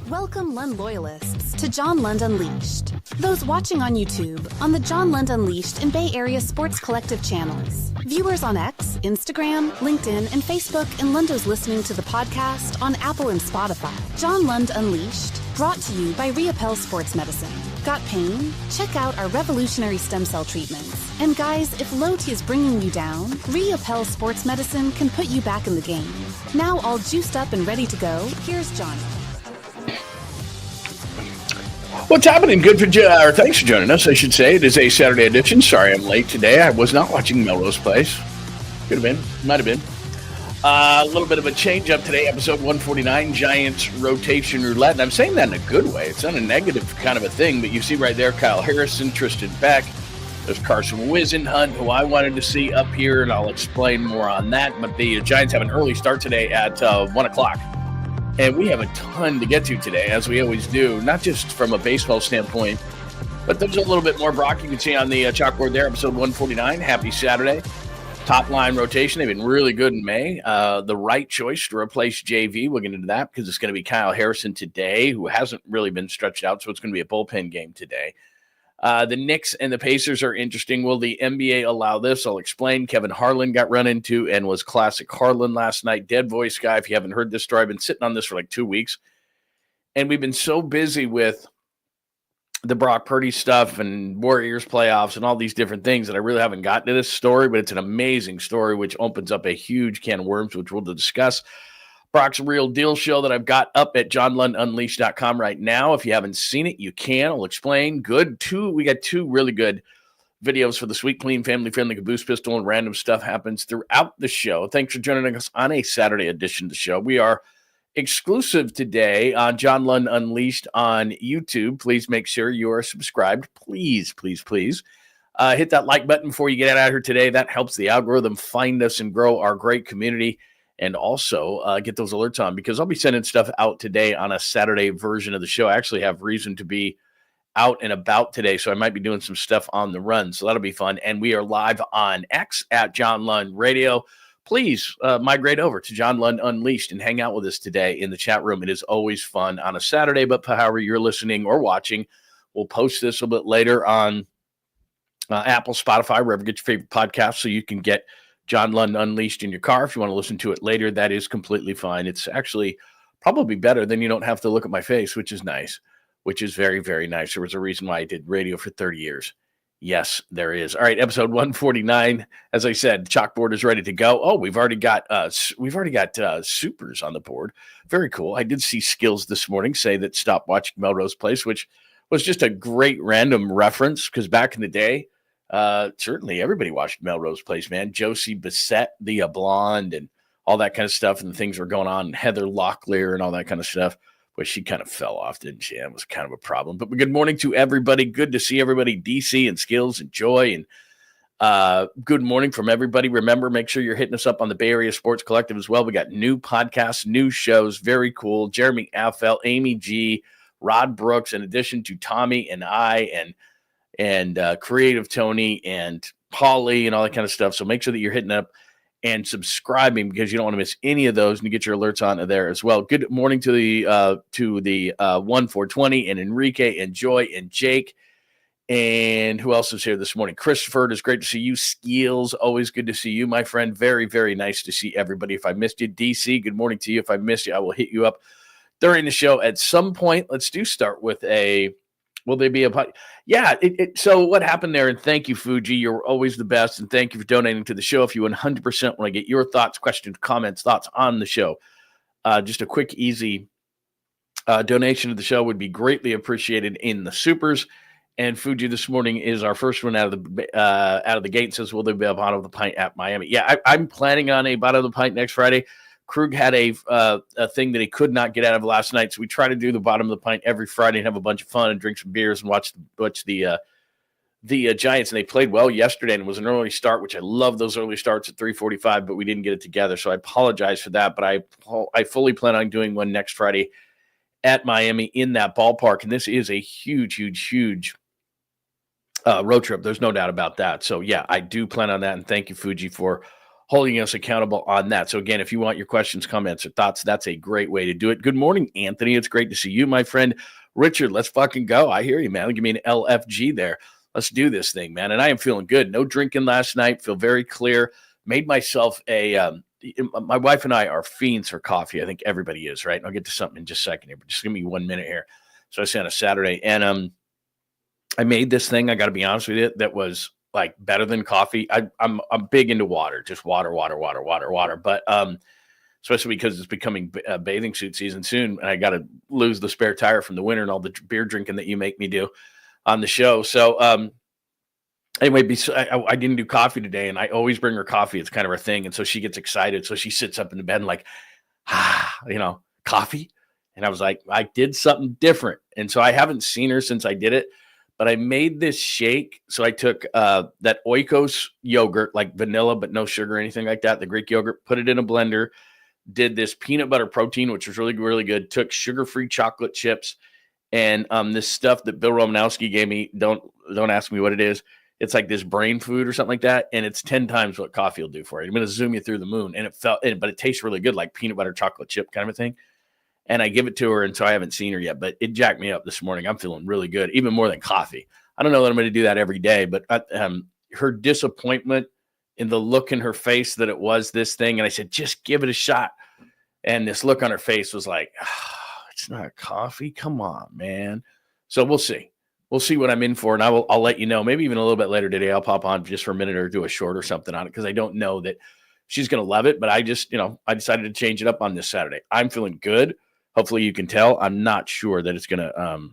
Welcome Lund loyalists to John Lund Unleashed. Those watching on YouTube, on the John Lund Unleashed and Bay Area Sports Collective channels. Viewers on X, Instagram, LinkedIn, and Facebook, and Lundos listening to the podcast on Apple and Spotify. John Lund Unleashed, brought to you by Reapel Sports Medicine. Got pain? Check out our revolutionary stem cell treatments. And guys, if low T is bringing you down, Reapel Sports Medicine can put you back in the game. Now all juiced up and ready to go, here's Johnny. What's happening? Thanks for joining us, I should say. It is a Saturday edition. Sorry I'm late today. I was not watching Melrose Place. Could have been. Might have been. A little bit of a change up today, episode 149, Giants Rotation Roulette. And I'm saying that in a good way. It's not a negative kind of a thing, but you see right there, Kyle Harrison, Tristan Beck. There's Carson Wisenhunt, who I wanted to see up here, and I'll explain more on that. But the Giants have an early start today at 1 o'clock. And we have a ton to get to today, as we always do, not just from a baseball standpoint, but there's a little bit more. Brock, you can see on the chalkboard there, episode 149. Happy Saturday. Top line rotation. They've been really good in May. The right choice to replace JV. We'll get into that because it's going to be Kyle Harrison today, who hasn't really been stretched out, so it's going to be a bullpen game today. The Knicks and the Pacers are interesting. Will the NBA allow this? I'll explain. Kevin Harlan got run into and was classic Harlan last night. Dead voice guy. If you haven't heard this story, I've been sitting on this for like 2 weeks. And we've been so busy with the Brock Purdy stuff and Warriors playoffs and all these different things that I really haven't gotten to this story, but it's an amazing story, which opens up a huge can of worms, which we'll discuss. Brock's Real Deal show that I've got up at johnlundunleashed.com right now. If you haven't seen it, you can. I'll explain. We got two really good videos for the sweet, clean, family-friendly caboose pistol, and random stuff happens throughout the show. Thanks for joining us on a Saturday edition of the show. We are exclusive today on John Lund Unleashed on YouTube. Please make sure you are subscribed. Please, please, please. Hit that like button before you get out of here today. That helps the algorithm find us and grow our great community. And also get those alerts on, because I'll be sending stuff out today on a Saturday version of the show. I actually have reason to be out and about today, so I might be doing some stuff on the run. So that'll be fun. And we are live on X at John Lund Radio. Please migrate over to John Lund Unleashed and hang out with us today in the chat room. It is always fun on a Saturday, but however you're listening or watching, we'll post this a bit later on Apple, Spotify, wherever you get your favorite podcast, so you can get John Lund Unleashed in your car. If you want to listen to it later, that is completely fine. It's actually probably better than you don't have to look at my face, which is nice, which is very, very nice. There was a reason why I did radio for 30 years. Yes, there is. All right, episode 149. As I said, the chalkboard is ready to go. Oh, we've already got supers on the board. Very cool. I did see Skills this morning say that stop watching Melrose Place, which was just a great random reference, because back in the day, certainly everybody watched Melrose Place, man. Josie Bissett, the blonde, and all that kind of stuff, and the things were going on, and Heather Locklear and all that kind of stuff. But she kind of fell off, didn't she? That was kind of a problem. But good morning to everybody. Good to see everybody. DC and Skills and Joy, and good morning from everybody. Remember, make sure you're hitting us up on the Bay Area Sports Collective as well. We got new podcasts, new shows, very cool. Jeremy Affel, Amy G, Rod Brooks, in addition to Tommy and I, and Creative Tony and Holly and all that kind of stuff. So make sure that you're hitting up and subscribing, because you don't want to miss any of those, and you get your alerts on there as well. Good morning to the 1420 and Enrique and Joy and Jake. And who else is here this morning? Christopher, it is great to see you. Skeels, always good to see you, my friend. Very, very nice to see everybody. If I missed you, DC, good morning to you. If I missed you, I will hit you up during the show at some point. Let's start with will they be a yeah, so what happened there, and thank you, Fuji. You're always the best, and thank you for donating to the show. If you 100% want to get your thoughts, questions, comments, thoughts on the show, just a quick, easy donation to the show would be greatly appreciated in the supers. And Fuji this morning is our first one out of the gate. Says, will there be a bottom of the pint at Miami? Yeah, I'm planning on a bottom of the pint next Friday. Krug had a thing that he could not get out of last night, so we try to do the bottom of the pint every Friday and have a bunch of fun and drink some beers and watch the Giants. And they played well yesterday, and it was an early start, which I love those early starts at 3:45, but we didn't get it together, so I apologize for that. But I fully plan on doing one next Friday at Miami in that ballpark, and this is a huge, huge, huge road trip. There's no doubt about that. So, yeah, I do plan on that, and thank you, Fuji, for holding us accountable on that. So again, if you want your questions, comments, or thoughts, that's a great way to do it. Good morning, Anthony. It's great to see you, my friend. Richard, let's fucking go. I hear you, man. Give me an LFG there. Let's do this thing, man. And I am feeling good. No drinking last night. Feel very clear. Made myself my wife and I are fiends for coffee. I think everybody is, right? And I'll get to something in just a second here, but just give me 1 minute here. So I say on a Saturday, and I made this thing, I got to be honest with you, that was like better than coffee. I'm big into water, just water. But especially because it's becoming bathing suit season soon, and I got to lose the spare tire from the winter and all the beer drinking that you make me do on the show. So anyway, I didn't do coffee today, and I always bring her coffee. It's kind of her thing, and so she gets excited. So she sits up in the bed and like, coffee. And I was like, I did something different. And so I haven't seen her since I did it, but I made this shake. So I took that Oikos yogurt, like vanilla, but no sugar or anything like that, the Greek yogurt, put it in a blender, did this peanut butter protein, which was really, really good, took sugar-free chocolate chips, and this stuff that Bill Romanowski gave me. Don't ask me what it is. It's like this brain food or something like that, and it's 10 times what coffee will do for you. I'm going to zoom you through the moon, and but it tastes really good, like peanut butter chocolate chip kind of a thing. And I give it to her, and so I haven't seen her yet, but it jacked me up this morning. I'm feeling really good, even more than coffee. I don't know that I'm going to do that every day, but her disappointment in the look in her face that it was this thing, and I said, just give it a shot. And this look on her face was like, it's not coffee. Come on, man. So we'll see. We'll see what I'm in for, and I'll let you know. Maybe even a little bit later today, I'll pop on just for a minute or do a short or something on it, because I don't know that she's going to love it, but I just, I decided to change it up on this Saturday. I'm feeling good. Hopefully you can tell. I'm not sure that it's going to,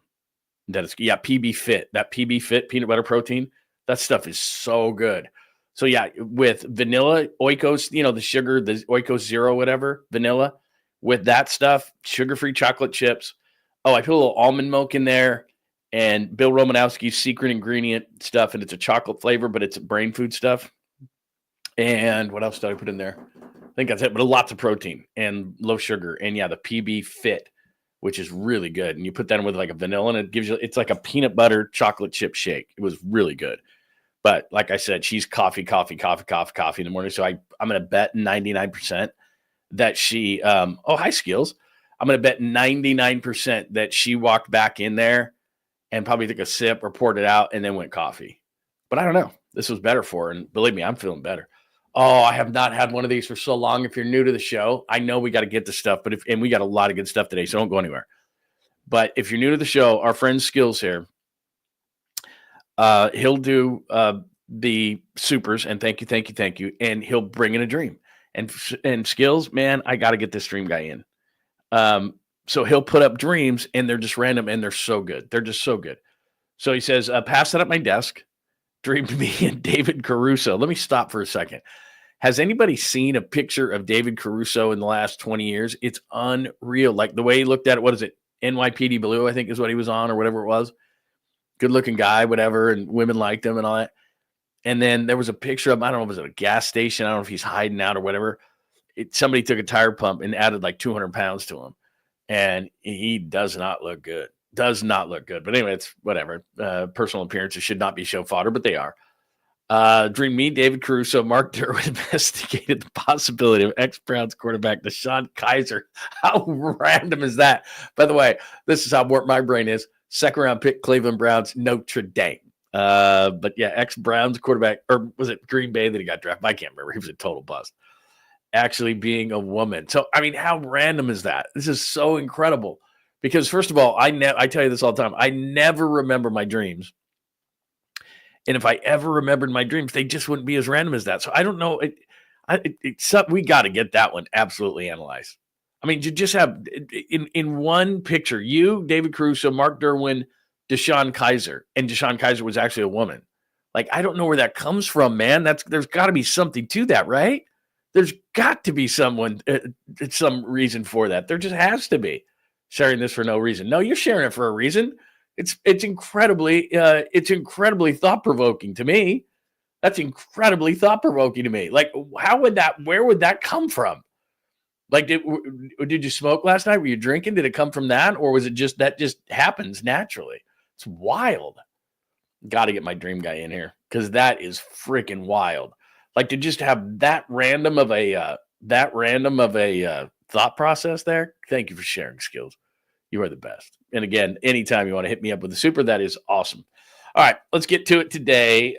PB Fit, that PB Fit peanut butter protein, that stuff is so good. So yeah, with vanilla, Oikos, the sugar, the Oikos Zero, whatever, vanilla, with that stuff, sugar-free chocolate chips. Oh, I put a little almond milk in there, and Bill Romanowski's secret ingredient stuff, and it's a chocolate flavor, but it's brain food stuff. And what else did I put in there? I think that's it, but lots of protein and low sugar. And yeah, the PB Fit, which is really good. And you put that in with like a vanilla, and it gives you, it's like a peanut butter chocolate chip shake. It was really good. But like I said, she's coffee in the morning. So I'm going to bet 99% that she, hi Skills. I'm going to bet 99% that she walked back in there and probably took a sip or poured it out and then went coffee. But I don't know. This was better for her. And believe me, I'm feeling better. Oh, I have not had one of these for so long. If you're new to the show, I know we got to get the stuff, and we got a lot of good stuff today, so don't go anywhere. But if you're new to the show, our friend Skills here, he'll do the supers, and thank you, and he'll bring in a dream. And Skills, man, I got to get this dream guy in. So he'll put up dreams, and they're just random, and they're so good. They're just so good. So he says, pass that at my desk. Dreamed me and David Caruso. Let me stop for a second. Has anybody seen a picture of David Caruso in the last 20 years? It's unreal. Like the way he looked at it, what is it? NYPD Blue, I think is what he was on, or whatever it was. Good looking guy, whatever. And women liked him and all that. And then there was a picture of, I don't know, was it a gas station? I don't know if he's hiding out or whatever. Somebody took a tire pump and added like 200 pounds to him. And he does not look good. Does not look good. But anyway, it's whatever. Personal appearances should not be show fodder, but they are. Dream me, David Caruso, Mark Derwin investigated the possibility of ex-Browns quarterback DeShone Kizer. How random is that? By the way, this is how warped my brain is. Second round pick, Cleveland Browns, Notre Dame. But yeah, ex-Browns quarterback, or was it Green Bay that he got drafted? I can't remember. He was a total bust. Actually being a woman. So, I mean, how random is that? This is so incredible. Because first of all, I tell you this all the time. I never remember my dreams. And if I ever remembered my dreams, they just wouldn't be as random as that. So I don't know. We got to get that one absolutely analyzed. I mean, you just have in one picture, you, David Caruso, Mark Derwin, DeShone Kizer, and DeShone Kizer was actually a woman. Like, I don't know where that comes from, man. There's got to be something to that, right? There's got to be some reason for that. There just has to be. Sharing this for no reason. No, you're sharing it for a reason. It's incredibly thought-provoking to me. That's incredibly thought-provoking to me. Like, where would that come from? Like, did you smoke last night? Were you drinking? Did it come from that? Or was it just happens naturally? It's wild. Got to get my dream guy in here because that is freaking wild. Like to just have that random of a thought process there. Thank you for sharing, Skills. You are the best. And again, anytime you want to hit me up with a super, that is awesome. All right, let's get to it today.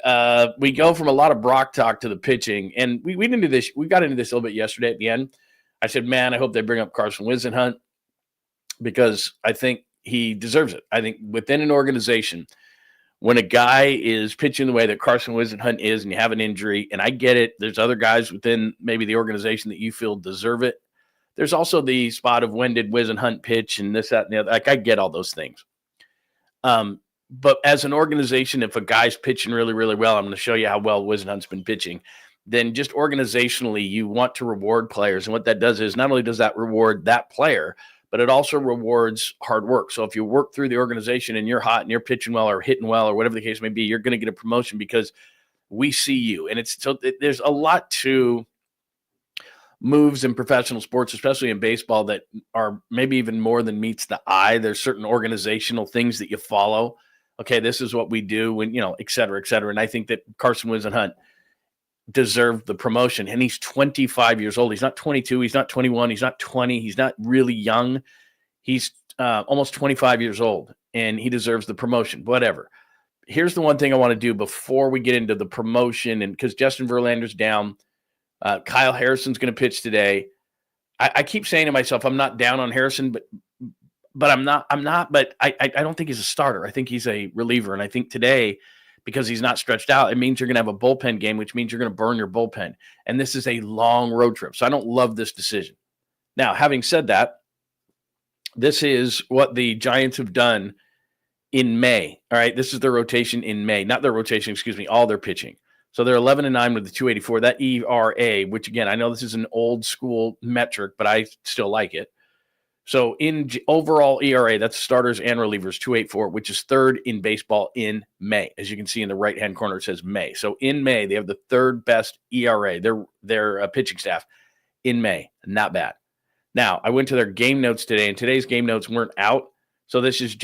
We go from a lot of Brock talk to the pitching, and we didn't do this. We got into this a little bit yesterday at the end. I said, man, I hope they bring up Carson Whisenhunt because I think he deserves it. I think within an organization, when a guy is pitching the way that Carson Whisenhunt is and you have an injury, and I get it, there's other guys within maybe the organization that you feel deserve it. There's also the spot of when did Whisenhunt pitch and this, that, and the other. Like, I get all those things. But as an organization, if a guy's pitching really, really well, I'm going to show you how well Whisenhunt's been pitching, then just organizationally, you want to reward players. And what that does is not only does that reward that player, but it also rewards hard work. So if you work through the organization and you're hot and you're pitching well or hitting well or whatever the case may be, you're going to get a promotion because we see you. And there's a lot to moves in professional sports, especially in baseball, that are maybe even more than meets the eye. There's certain organizational things that you follow. Okay, this is what we do when, et cetera, et cetera. And I think that Carson Whisenhunt deserved the promotion. And he's 25 years old. He's not 22. He's not 21. He's not 20. He's not really young. He's almost 25 years old, and he deserves the promotion, whatever. Here's the one thing I want to do before we get into the promotion, and because Justin Verlander's down, Kyle Harrison's going to pitch today. I keep saying to myself, I'm not down on Harrison, but I'm not. But I don't think he's a starter. I think he's a reliever, and I think today, because he's not stretched out, it means you're going to have a bullpen game, which means you're going to burn your bullpen. And this is a long road trip, so I don't love this decision. Now, having said that, this is what the Giants have done in May. All right, this is their rotation in May. Not their rotation, excuse me, all their pitching. So they're 11-9 with the 284. That ERA, which again, I know this is an old school metric, but I still like it. So in overall ERA, that's starters and relievers, 284, which is third in baseball in May. As you can see in the right-hand corner, it says May. So in May, they have the third best ERA, their pitching staff in May. Not bad. Now, I went to their game notes today, and today's game notes weren't out. So this is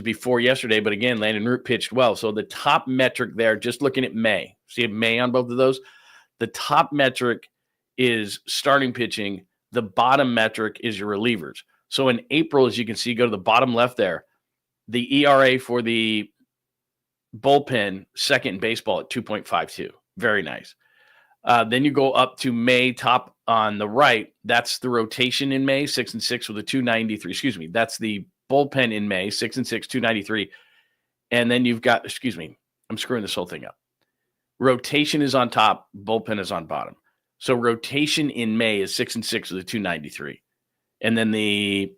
before yesterday, but again, Landon Root pitched well. So the top metric there, just looking at May, see May on both of those? The top metric is starting pitching. The bottom metric is your relievers. So in April, as you can see, go to the bottom left there, the ERA for the bullpen, second in baseball at 2.52. Very nice. Then you go up to May, top on the right. That's the rotation in May, 6-6 with a 293. Excuse me. That's the bullpen in May, 6-6, 293. And then you've got, I'm screwing this whole thing up. Rotation is on top, bullpen is on bottom. So rotation in May is 6-6 with a 293. And then the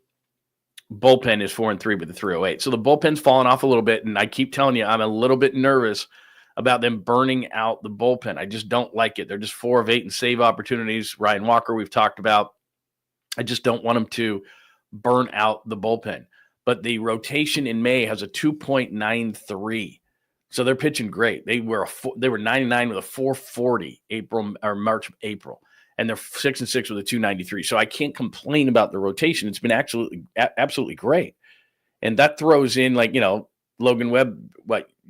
bullpen is 4-3 with the 308. So the bullpen's falling off a little bit. And I keep telling you, I'm a little bit nervous about them burning out the bullpen. I just don't like it. They're just 4 of 8 in save opportunities. Ryan Walker, we've talked about. I just don't want them to burn out the bullpen. But the rotation in May has a 2.93. So they're pitching great. They were 99 with a 440 March, April. And they're 6-6 with a 293. So I can't complain about the rotation. It's been absolutely great. And that throws in, Logan Webb,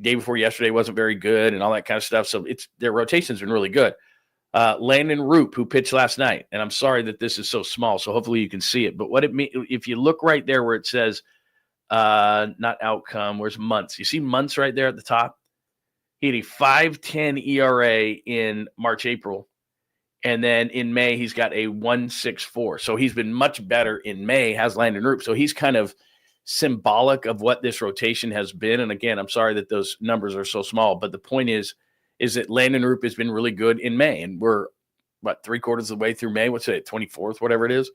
day before yesterday wasn't very good and all that kind of stuff. So their rotation's been really good. Landon Root, who pitched last night, and I'm sorry that this is so small, so hopefully you can see it. But what it means, if you look right there where it says, not outcome, where's months? You see months right there at the top? He had a 5.10 ERA in March, April. And then in May, he's got a 1.64. So he's been much better in May, has Landon Root. So he's kind of symbolic of what this rotation has been. And again, I'm sorry that those numbers are so small, but the point is that Landon Root has been really good in May. And we're, 3/4 of the way through May? What's it, 24th, whatever it is?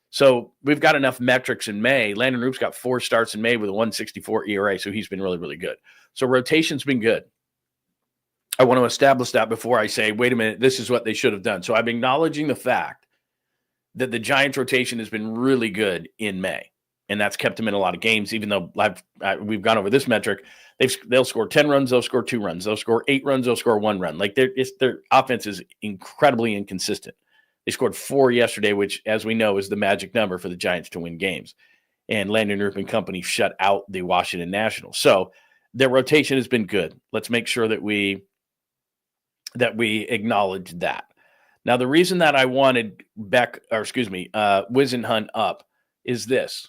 So we've got enough metrics in May. Landon Root's got 4 starts in May with a 1.64 ERA. So he's been really, really good. So rotation's been good. I want to establish that before I say, wait a minute, this is what they should have done. So I'm acknowledging the fact that the Giants rotation has been really good in May, and that's kept them in a lot of games, even though we've gone over this metric. They'll score 10 runs, they'll score 2 runs. They'll score 8 runs, they'll score 1 run. Their offense is incredibly inconsistent. They scored 4 yesterday, which, as we know, is the magic number for the Giants to win games. And Landon Root and company shut out the Washington Nationals. So their rotation has been good. Let's make sure that we that we acknowledge that. Now, the reason that I wanted Whisenhunt up is this.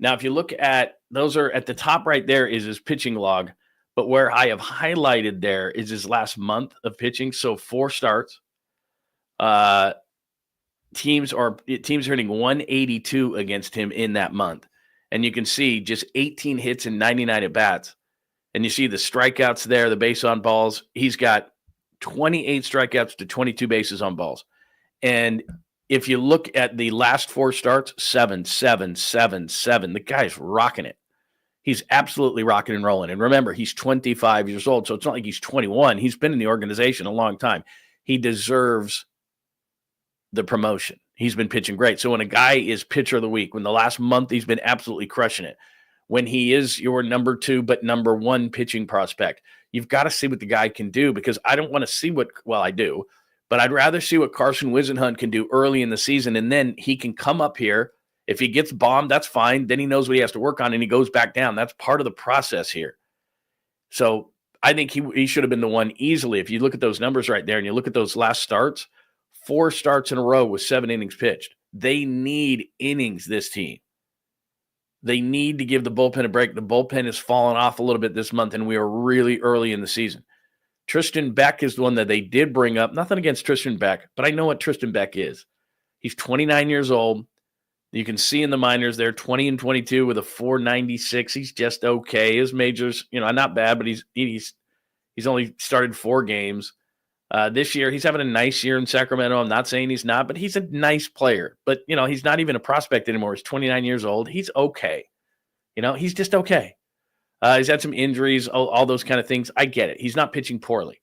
Now, if you look at, those are at the top right there is his pitching log, but where I have highlighted there is his last month of pitching. So 4 starts. Teams are hitting 182 against him in that month. And you can see just 18 hits and 99 at-bats. And you see the strikeouts there, the base on balls. He's got 28 strikeouts to 22 bases on balls. And if you look at the last 4 starts, 7, 7, 7, 7. The guy's rocking it. He's absolutely rocking and rolling. And remember, he's 25 years old, so it's not like he's 21. He's been in the organization a long time. He deserves the promotion. He's been pitching great. So when a guy is pitcher of the week, when the last month he's been absolutely crushing it, when he is your number 2 but number 1 pitching prospect, you've got to see what the guy can do, because I don't want to see I do, but I'd rather see what Carson Whisenhunt can do early in the season, and then he can come up here. If he gets bombed, that's fine. Then he knows what he has to work on, and he goes back down. That's part of the process here. So I think he should have been the one easily. If you look at those numbers right there and you look at those last starts, 4 starts in a row with 7 innings pitched. They need innings, this team. They need to give the bullpen a break. The bullpen has fallen off a little bit this month, and we are really early in the season. Tristan Beck is the one that they did bring up. Nothing against Tristan Beck, but I know what Tristan Beck is. He's 29 years old. You can see in the minors there, 20 and 22 with a 496. He's just okay. His majors, not bad, but he's only started 4 games. This year, he's having a nice year in Sacramento. I'm not saying he's not, but he's a nice player. But, he's not even a prospect anymore. He's 29 years old. He's okay. He's just okay. He's had some injuries, all those kind of things. I get it. He's not pitching poorly.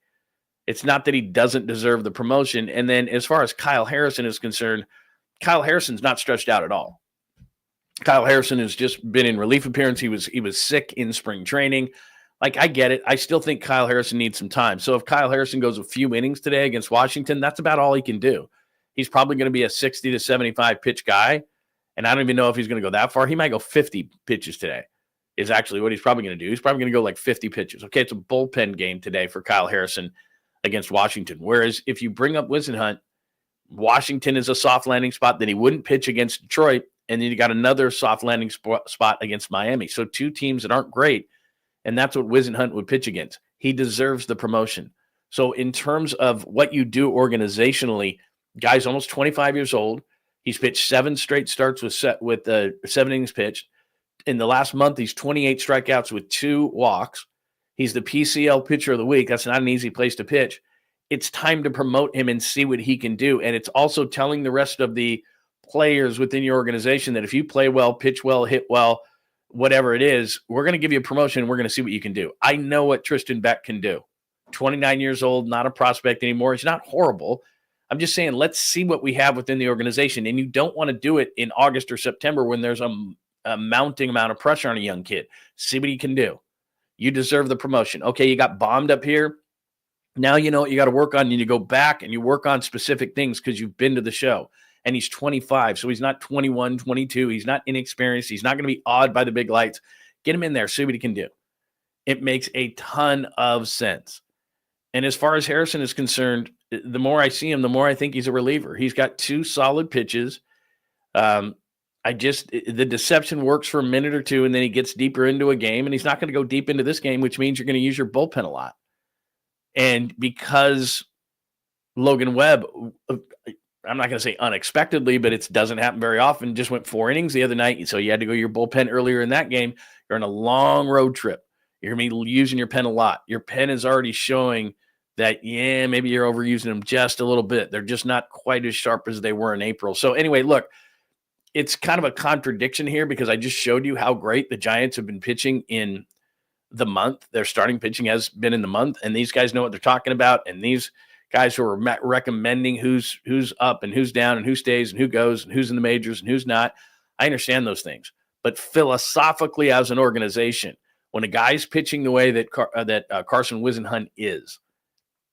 It's not that he doesn't deserve the promotion. And then as far as Kyle Harrison is concerned, Kyle Harrison's not stretched out at all. Kyle Harrison has just been in relief appearance. He was sick in spring training. I get it. I still think Kyle Harrison needs some time. So if Kyle Harrison goes a few innings today against Washington, that's about all he can do. He's probably going to be a 60 to 75 pitch guy. And I don't even know if he's going to go that far. He might go 50 pitches today is actually what he's probably going to do. He's probably going to go like 50 pitches. Okay, it's a bullpen game today for Kyle Harrison against Washington. Whereas if you bring up Whisenhunt, Washington is a soft landing spot. Then he wouldn't pitch against Detroit. And then you got another soft landing spot against Miami. So 2 teams that aren't great. And that's what Whisenhunt would pitch against. He deserves the promotion. So in terms of what you do organizationally, guy's almost 25 years old. He's pitched 7 straight starts with 7 innings pitched. In the last month, he's 28 strikeouts with 2 walks. He's the PCL pitcher of the week. That's not an easy place to pitch. It's time to promote him and see what he can do. And it's also telling the rest of the players within your organization that if you play well, pitch well, hit well, whatever it is, we're going to give you a promotion. We're going to see what you can do. I know what Tristan Beck can do. 29 years old, not a prospect anymore. He's not horrible. I'm just saying, let's see what we have within the organization. And you don't want to do it in August or September when there's a mounting amount of pressure on a young kid. See what he can do. You deserve the promotion. Okay, you got bombed up here. Now you know what you got to work on. And you go back and you work on specific things because you've been to the show. And he's 25, so he's not 21, 22. He's not inexperienced. He's not going to be awed by the big lights. Get him in there. See what he can do. It makes a ton of sense. And as far as Harrison is concerned, the more I see him, the more I think he's a reliever. He's got 2 solid pitches. The deception works for a minute or 2, and then he gets deeper into a game, and he's not going to go deep into this game, which means you're going to use your bullpen a lot. And because Logan Webb, I'm not going to say unexpectedly, but it doesn't happen very often, just went 4 innings the other night, so you had to go your bullpen earlier in that game. You're on a long road trip. You're going to be using your pen a lot. Your pen is already showing that, maybe you're overusing them just a little bit. They're just not quite as sharp as they were in April. So anyway, look, it's kind of a contradiction here because I just showed you how great the Giants have been pitching in the month. Their starting pitching has been in the month, and these guys know what they're talking about. And these guys who are recommending who's up and who's down and who stays and who goes and who's in the majors and who's not, I understand those things. But philosophically, as an organization, when a guy's pitching the way that Carson Whisenhunt is,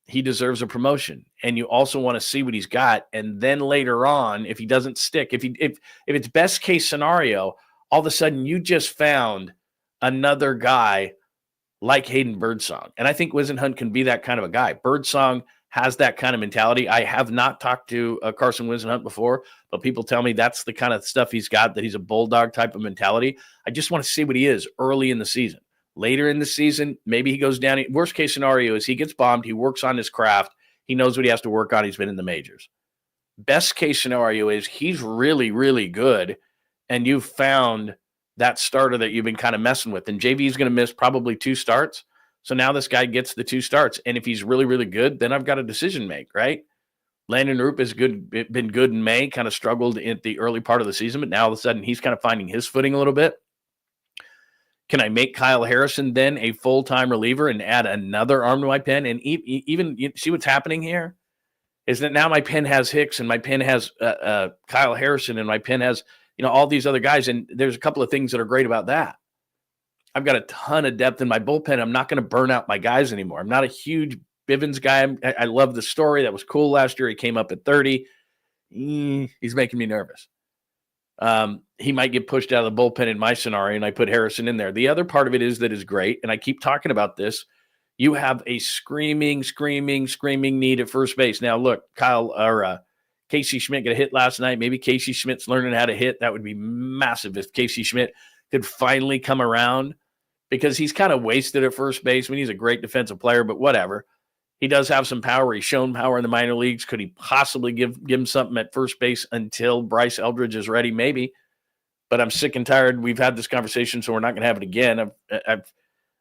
he deserves a promotion. And you also want to see what he's got. And then later on, if he doesn't stick, if it's best case scenario, all of a sudden you just found another guy like Hayden Birdsong. And I think Whisenhunt can be that kind of a guy. Birdsong has that kind of mentality. I have not talked to Carson Whisenhunt before, but people tell me that's the kind of stuff he's got, that he's a bulldog type of mentality. I just want to see what he is early in the season. Later in the season, maybe he goes down. Worst case scenario is he gets bombed. He works on his craft. He knows what he has to work on. He's been in the majors. Best case scenario is he's really, really good, and you've found that starter that you've been kind of messing with. And JV is going to miss probably 2 starts. So now this guy gets the 2 starts. And if he's really, really good, then I've got a decision to make, right? Landon Roop has been good in May, kind of struggled in the early part of the season, but now all of a sudden he's kind of finding his footing a little bit. Can I make Kyle Harrison then a full-time reliever and add another arm to my pen? And even you see what's happening here is that now my pen has Hicks and my pen has Kyle Harrison and my pen has, all these other guys. And there's a couple of things that are great about that. I've got a ton of depth in my bullpen. I'm not going to burn out my guys anymore. I'm not a huge Bivens guy. I love the story. That was cool last year. He came up at 30. He's making me nervous. He might get pushed out of the bullpen in my scenario, and I put Harrison in there. The other part of it is great, and I keep talking about this. You have a screaming need at first base. Now, look, Casey Schmidt got a hit last night. Maybe Casey Schmidt's learning how to hit. That would be massive if Casey Schmidt could finally come around, because he's kind of wasted at first base. I mean, he's a great defensive player, but whatever. He does have some power. He's shown power in the minor leagues. Could he possibly give him something at first base until Bryce Eldridge is ready? Maybe. But I'm sick and tired. We've had this conversation, so we're not going to have it again.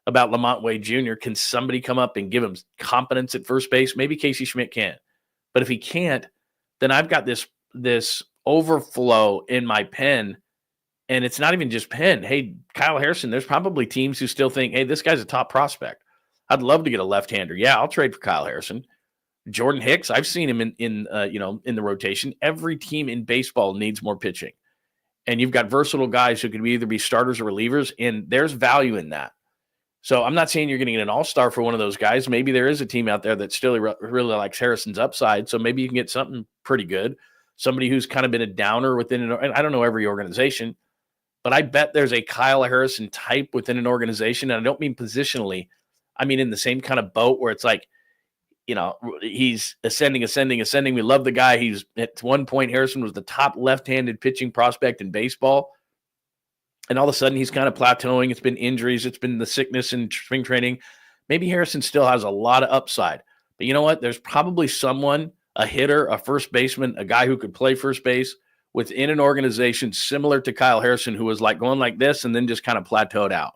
About Lamont Wade Jr. Can somebody come up and give him competence at first base? Maybe Casey Schmidt can. But if he can't, then I've got this overflow in my pen. And it's not even just pen. Hey, Kyle Harrison, there's probably teams who still think, hey, this guy's a top prospect. I'd love to get a left-hander. Yeah, I'll trade for Kyle Harrison. Jordan Hicks, I've seen him in the rotation. Every team in baseball needs more pitching. And you've got versatile guys who can either be starters or relievers, and there's value in that. So I'm not saying you're going to get an all-star for one of those guys. Maybe there is a team out there that still really likes Harrison's upside, so maybe you can get something pretty good. Somebody who's kind of been a downer within I don't know every organization, but I bet there's a Kyle Harrison type within an organization, and I don't mean positionally. I mean in the same kind of boat where it's like, he's ascending. We love the guy. He's at one point, Harrison was the top left-handed pitching prospect in baseball. And all of a sudden he's kind of plateauing. It's been injuries. It's been the sickness in spring training. Maybe Harrison still has a lot of upside, but you know what? There's probably someone, a hitter, a first baseman, a guy who could play first base within an organization similar to Kyle Harrison, who was like going like this and then just kind of plateaued out.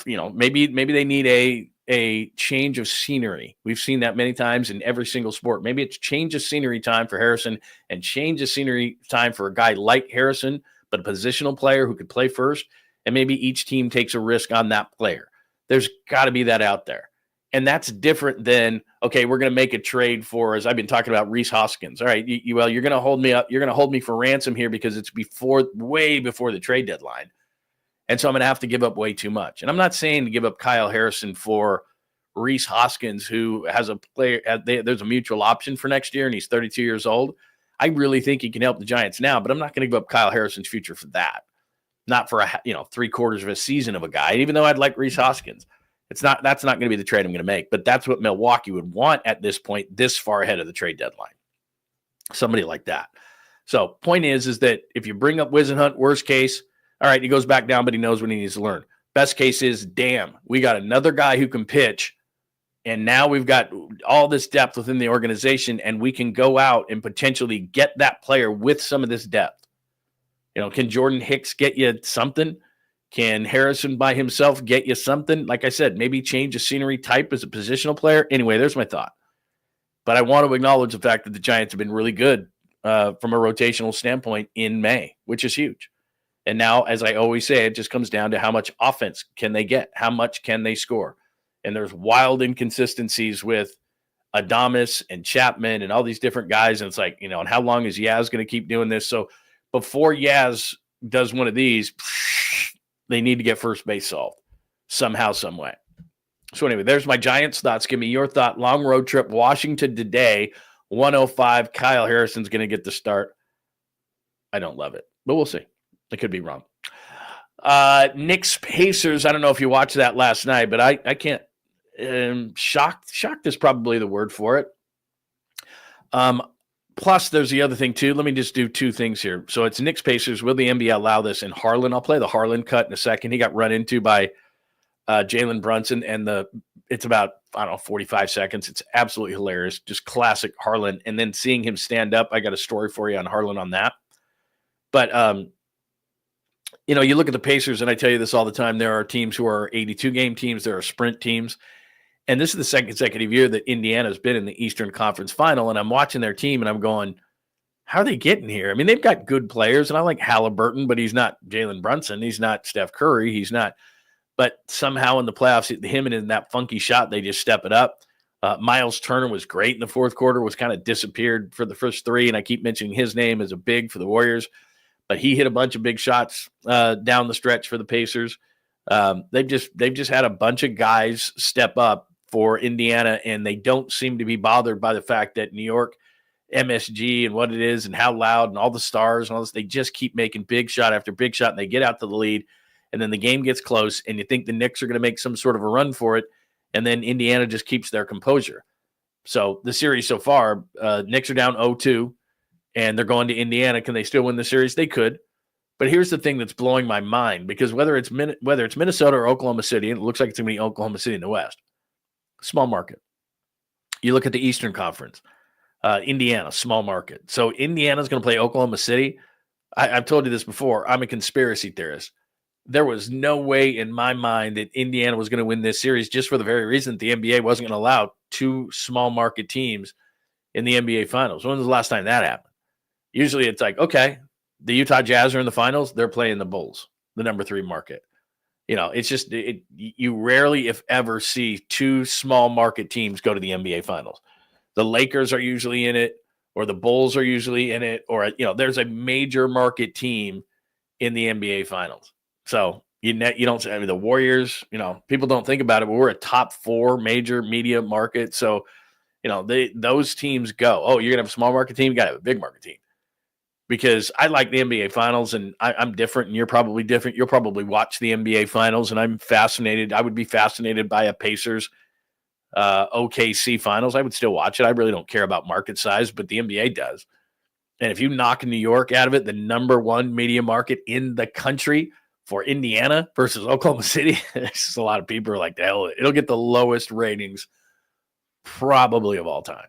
Maybe they need a change of scenery. We've seen that many times in every single sport. Maybe it's change of scenery time for Harrison and change of scenery time for a guy like Harrison, but a positional player who could play first, and maybe each team takes a risk on that player. There's got to be that out there. And that's different than, okay, we're going to make a trade for, as I've been talking about, Rhys Hoskins. All right, you're going to hold me up. You're going to hold me for ransom here because it's way before the trade deadline. And so I'm going to have to give up way too much. And I'm not saying to give up Kyle Harrison for Rhys Hoskins, who has a player. There's a mutual option for next year, and he's 32 years old. I really think he can help the Giants now, but I'm not going to give up Kyle Harrison's future for that. Not for three-quarters of a season of a guy, even though I'd like Rhys Hoskins. That's not going to be the trade I'm going to make, but that's what Milwaukee would want at this point, this far ahead of the trade deadline. Somebody like that. So point is that if you bring up Whisenhunt, worst case, all right, he goes back down, but he knows what he needs to learn. Best case is, damn, we got another guy who can pitch, and now we've got all this depth within the organization, and we can go out and potentially get that player with some of this depth. Can Jordan Hicks get you something? Can Harrison by himself get you something? Like I said, maybe change a scenery type as a positional player. Anyway, there's my thought. But I want to acknowledge the fact that the Giants have been really good from a rotational standpoint in May, which is huge. And now, as I always say, it just comes down to how much offense can they get? How much can they score? And there's wild inconsistencies with Adames and Chapman and all these different guys. And it's like, and how long is Yaz going to keep doing this? So before Yaz does one of these, they need to get first base solved somehow, some way. So anyway, there's my Giants thoughts. Give me your thought. Long road trip, Washington today, 105. Kyle Harrison's going to get the start. I don't love it, but we'll see. I could be wrong. Knicks Pacers. I don't know if you watched that last night, but I can't. Shocked is probably the word for it. Plus, there's the other thing, too. Let me just do two things here. So it's Knicks Pacers. Will the NBA allow this? And HARLAN, I'll play the HARLAN cut in a second. He got run into by Jalen Brunson, and it's about, 45 seconds. It's absolutely hilarious. Just classic HARLAN. And then seeing him stand up, I got a story for you on HARLAN on that. But, you look at the Pacers, and I tell you this all the time. There are teams who are 82-game teams. There are sprint teams. And this is the second consecutive year that Indiana's been in the Eastern Conference Final, and I'm watching their team, and I'm going, how are they getting here? I mean, they've got good players, and I like Halliburton, but he's not Jalen Brunson. He's not Steph Curry. He's not. But somehow in the playoffs, him and in that funky shot, they just step it up. Miles Turner was great in the fourth quarter, was kind of disappeared for the first three, and I keep mentioning his name as a big for the Warriors. But he hit a bunch of big shots down the stretch for the Pacers. They've just had a bunch of guys step up for Indiana, and they don't seem to be bothered by the fact that New York, MSG, and what it is, and how loud, and all the stars, and all this. They just keep making big shot after big shot, and they get out to the lead, and then the game gets close, and you think the Knicks are going to make some sort of a run for it, and then Indiana just keeps their composure. So the series so far, Knicks are down 0-2, and they're going to Indiana. Can they still win the series? They could. But here's the thing that's blowing my mind, because whether it's Minnesota or Oklahoma City, and it looks like it's going to be Oklahoma City in the West, small market. You look at the Eastern Conference, Indiana, small market. So Indiana's going to play Oklahoma City. I've told you this before. I'm a conspiracy theorist. There was no way in my mind that Indiana was going to win this series, just for the very reason that the NBA wasn't going to allow two small market teams in the NBA Finals. When was the last time that happened? Usually it's like, okay, the Utah Jazz are in the finals. They're playing the Bulls, the number 3 market. It's just you rarely, if ever, see two small market teams go to the NBA Finals. The Lakers are usually in it, or the Bulls are usually in it, or there's a major market team in the NBA Finals. So you don't. I mean, the Warriors. People don't think about it, but we're a top 4 major media market. So those teams go. Oh, you're gonna have a small market team. You got to have a big market team. Because I like the NBA Finals, and I'm different, and you're probably different. You'll probably watch the NBA Finals, and I'm fascinated. I would be fascinated by a Pacers OKC Finals. I would still watch it. I really don't care about market size, but the NBA does. And if you knock New York out of it, the number 1 media market in the country for Indiana versus Oklahoma City, there's just a lot of people are like, the hell, it'll get the lowest ratings probably of all time.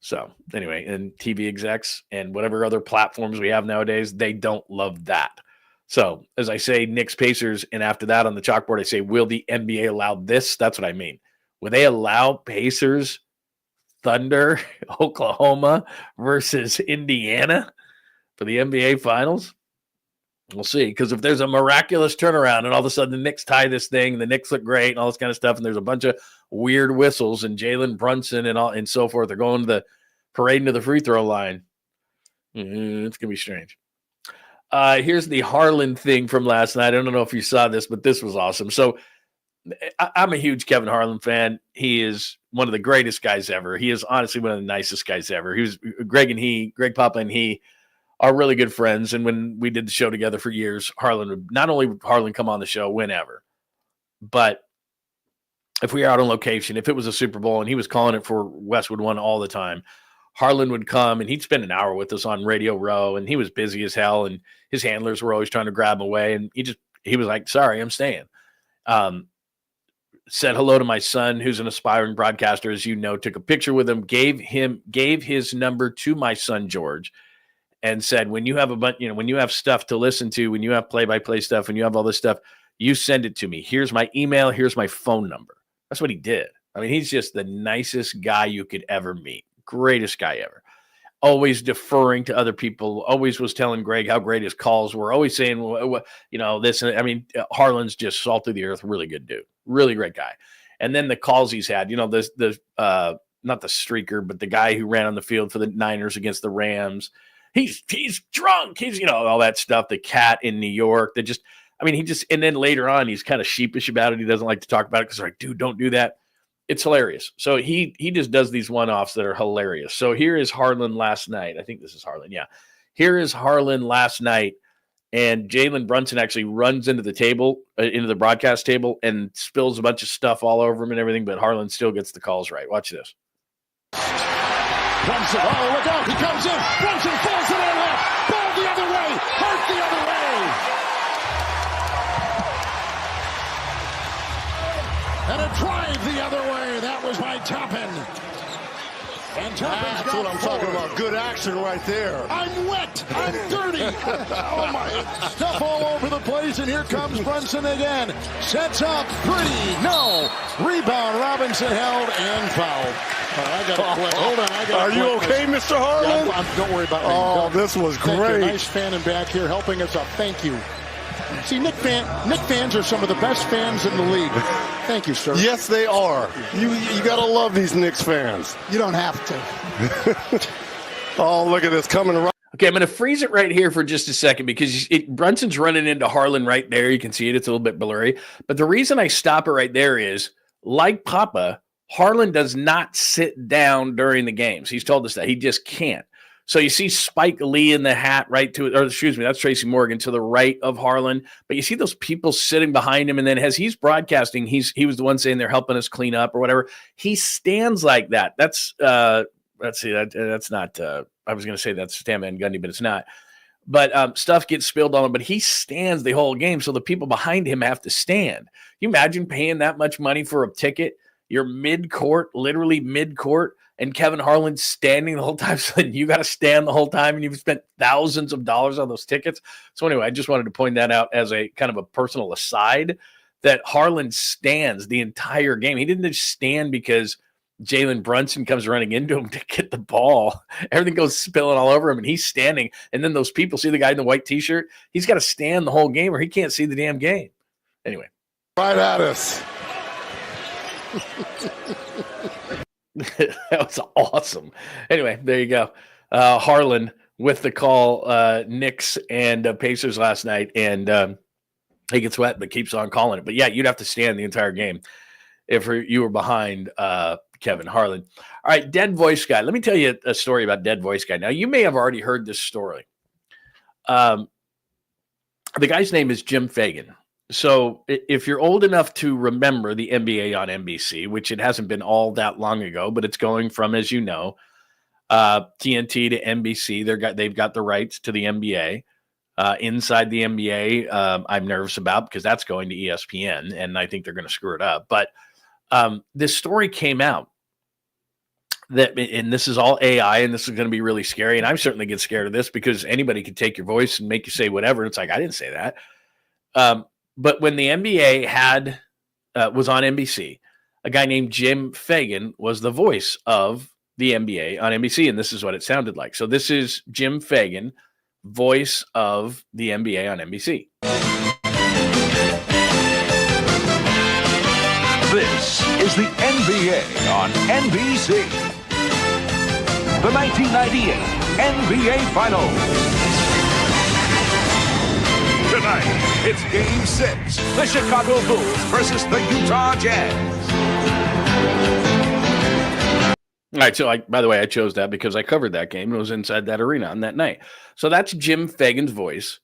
So anyway, and TV execs and whatever other platforms we have nowadays, they don't love that. So as I say, Knicks Pacers, and after that on the chalkboard, I say, will the NBA allow this? That's what I mean. Will they allow Pacers, Thunder, Oklahoma versus Indiana for the NBA Finals? We'll see. Because if there's a miraculous turnaround and all of a sudden the Knicks tie this thing, and the Knicks look great and all this kind of stuff, and there's a bunch of weird whistles and Jalen Brunson and so forth, they're going to the parade to the free throw line. It's going to be strange. Here's the HARLAN thing from last night. I don't know if you saw this, but this was awesome. So I'm a huge Kevin HARLAN fan. He is one of the greatest guys ever. He is honestly one of the nicest guys ever. He was Greg Papa and he are really good friends. And when we did the show together for years, not only would HARLAN come on the show whenever, but if we were out on location, if it was a Super Bowl and he was calling it for Westwood One all the time, HARLAN would come and he'd spend an hour with us on Radio Row, and he was busy as hell, and his handlers were always trying to grab him away, and he was like, sorry, I'm staying. Said hello to my son, who's an aspiring broadcaster, as you know, took a picture with him, gave his number to my son George, and said, when you have when you have stuff to listen to, when you have play-by-play stuff, when you have all this stuff, you send it to me. Here's my email. Here's my phone number. That's what he did. I mean, he's just the nicest guy you could ever meet. Greatest guy ever. Always deferring to other people. Always was telling Greg how great his calls were. Always saying, this. I mean, HARLAN's just salt of the earth. Really good dude. Really great guy. And then the calls he's had, not the streaker, but the guy who ran on the field for the Niners against the Rams. He's drunk. He's, all that stuff. The cat in New York that just, and then later on, he's kind of sheepish about it. He doesn't like to talk about it because like, dude, don't do that. It's hilarious. So he just does these one-offs that are hilarious. So here is HARLAN last night. I think this is HARLAN. Yeah. Here is HARLAN last night and Jalen Brunson actually runs into the table, into the broadcast table, and spills a bunch of stuff all over him and everything, but Harlan still gets the calls right. Watch this. Brunson, oh, look out, he comes in. Brunson falls to their left. Ball the other way. Hurt the other way. And a drive the other way. That was by Toppin. And Toppin's That's what I'm talking about. Good action right there. I'm wet. I'm dirty. Oh, my. Stuff all over the place, and here comes Brunson again. Sets up. Pretty. No. Rebound. Robinson held and fouled. I got to quit. Hold on. Are you okay, Mr. Harlan? Yeah, don't worry about me. Oh, this was great. Nice fan in back here helping us out. Thank you. See, Knick fans are some of the best fans in the league. Thank you, sir. Yes, they are. You got to love these Knicks fans. You don't have to. Oh, look at this coming right. Okay, I'm going to freeze it right here for just a second because Brunson's running into Harlan right there. You can see it. It's a little bit blurry. But the reason I stop it right there is, like Papa, Harlan does not sit down during the games. He's told us that. He just can't. So you see Spike Lee in the hat right to it, or excuse me, that's Tracy Morgan to the right of Harlan. But you see those people sitting behind him, and then as he's broadcasting, he was the one saying they're helping us clean up or whatever. He stands like that. That's let's see, that's not. I was going to say that's Stan Van Gundy, but it's not. But stuff gets spilled on him, but he stands the whole game, so the people behind him have to stand. Can you imagine paying that much money for a ticket? You're mid-court, literally mid-court, and Kevin Harlan's standing the whole time, so you got to stand the whole time, and you've spent thousands of dollars on those tickets. So anyway, I just wanted to point that out as a kind of a personal aside, that Harlan stands the entire game. He didn't just stand because Jalen Brunson comes running into him to get the ball. Everything goes spilling all over him, and he's standing. And then those people see the guy in the white T-shirt. He's got to stand the whole game, or he can't see the damn game. Anyway. Right at us. That was awesome. Anyway, there you go. Harlan with the call, Knicks and Pacers last night, and he gets wet but keeps on calling it. But, yeah, you'd have to stand the entire game if you were behind Kevin Harlan. All right, Dead Voice Guy. Let me tell you a story about Dead Voice Guy. Now, you may have already heard this story. The guy's name is Jim Fagan. So if you're old enough to remember the NBA on NBC, which it hasn't been all that long ago, but it's going from, as you know, TNT to NBC. They've got the rights to the NBA. Inside the NBA, I'm nervous about because that's going to ESPN, and I think they're going to screw it up. But this story came out and this is all AI, and this is going to be really scary. And I certainly get scared of this because anybody could take your voice and make you say whatever. It's like, I didn't say that. But when the NBA was on NBC, a guy named Jim Fagan was the voice of the NBA on NBC, and this is what it sounded like. So this is Jim Fagan, voice of the NBA on NBC. This is the NBA on NBC. The 1998 NBA Finals. Tonight, it's Game 6. The Chicago Bulls versus the Utah Jazz. All right, so by the way, I chose that because I covered that game. It was inside that arena on that night. So that's Jim Fagan's voice,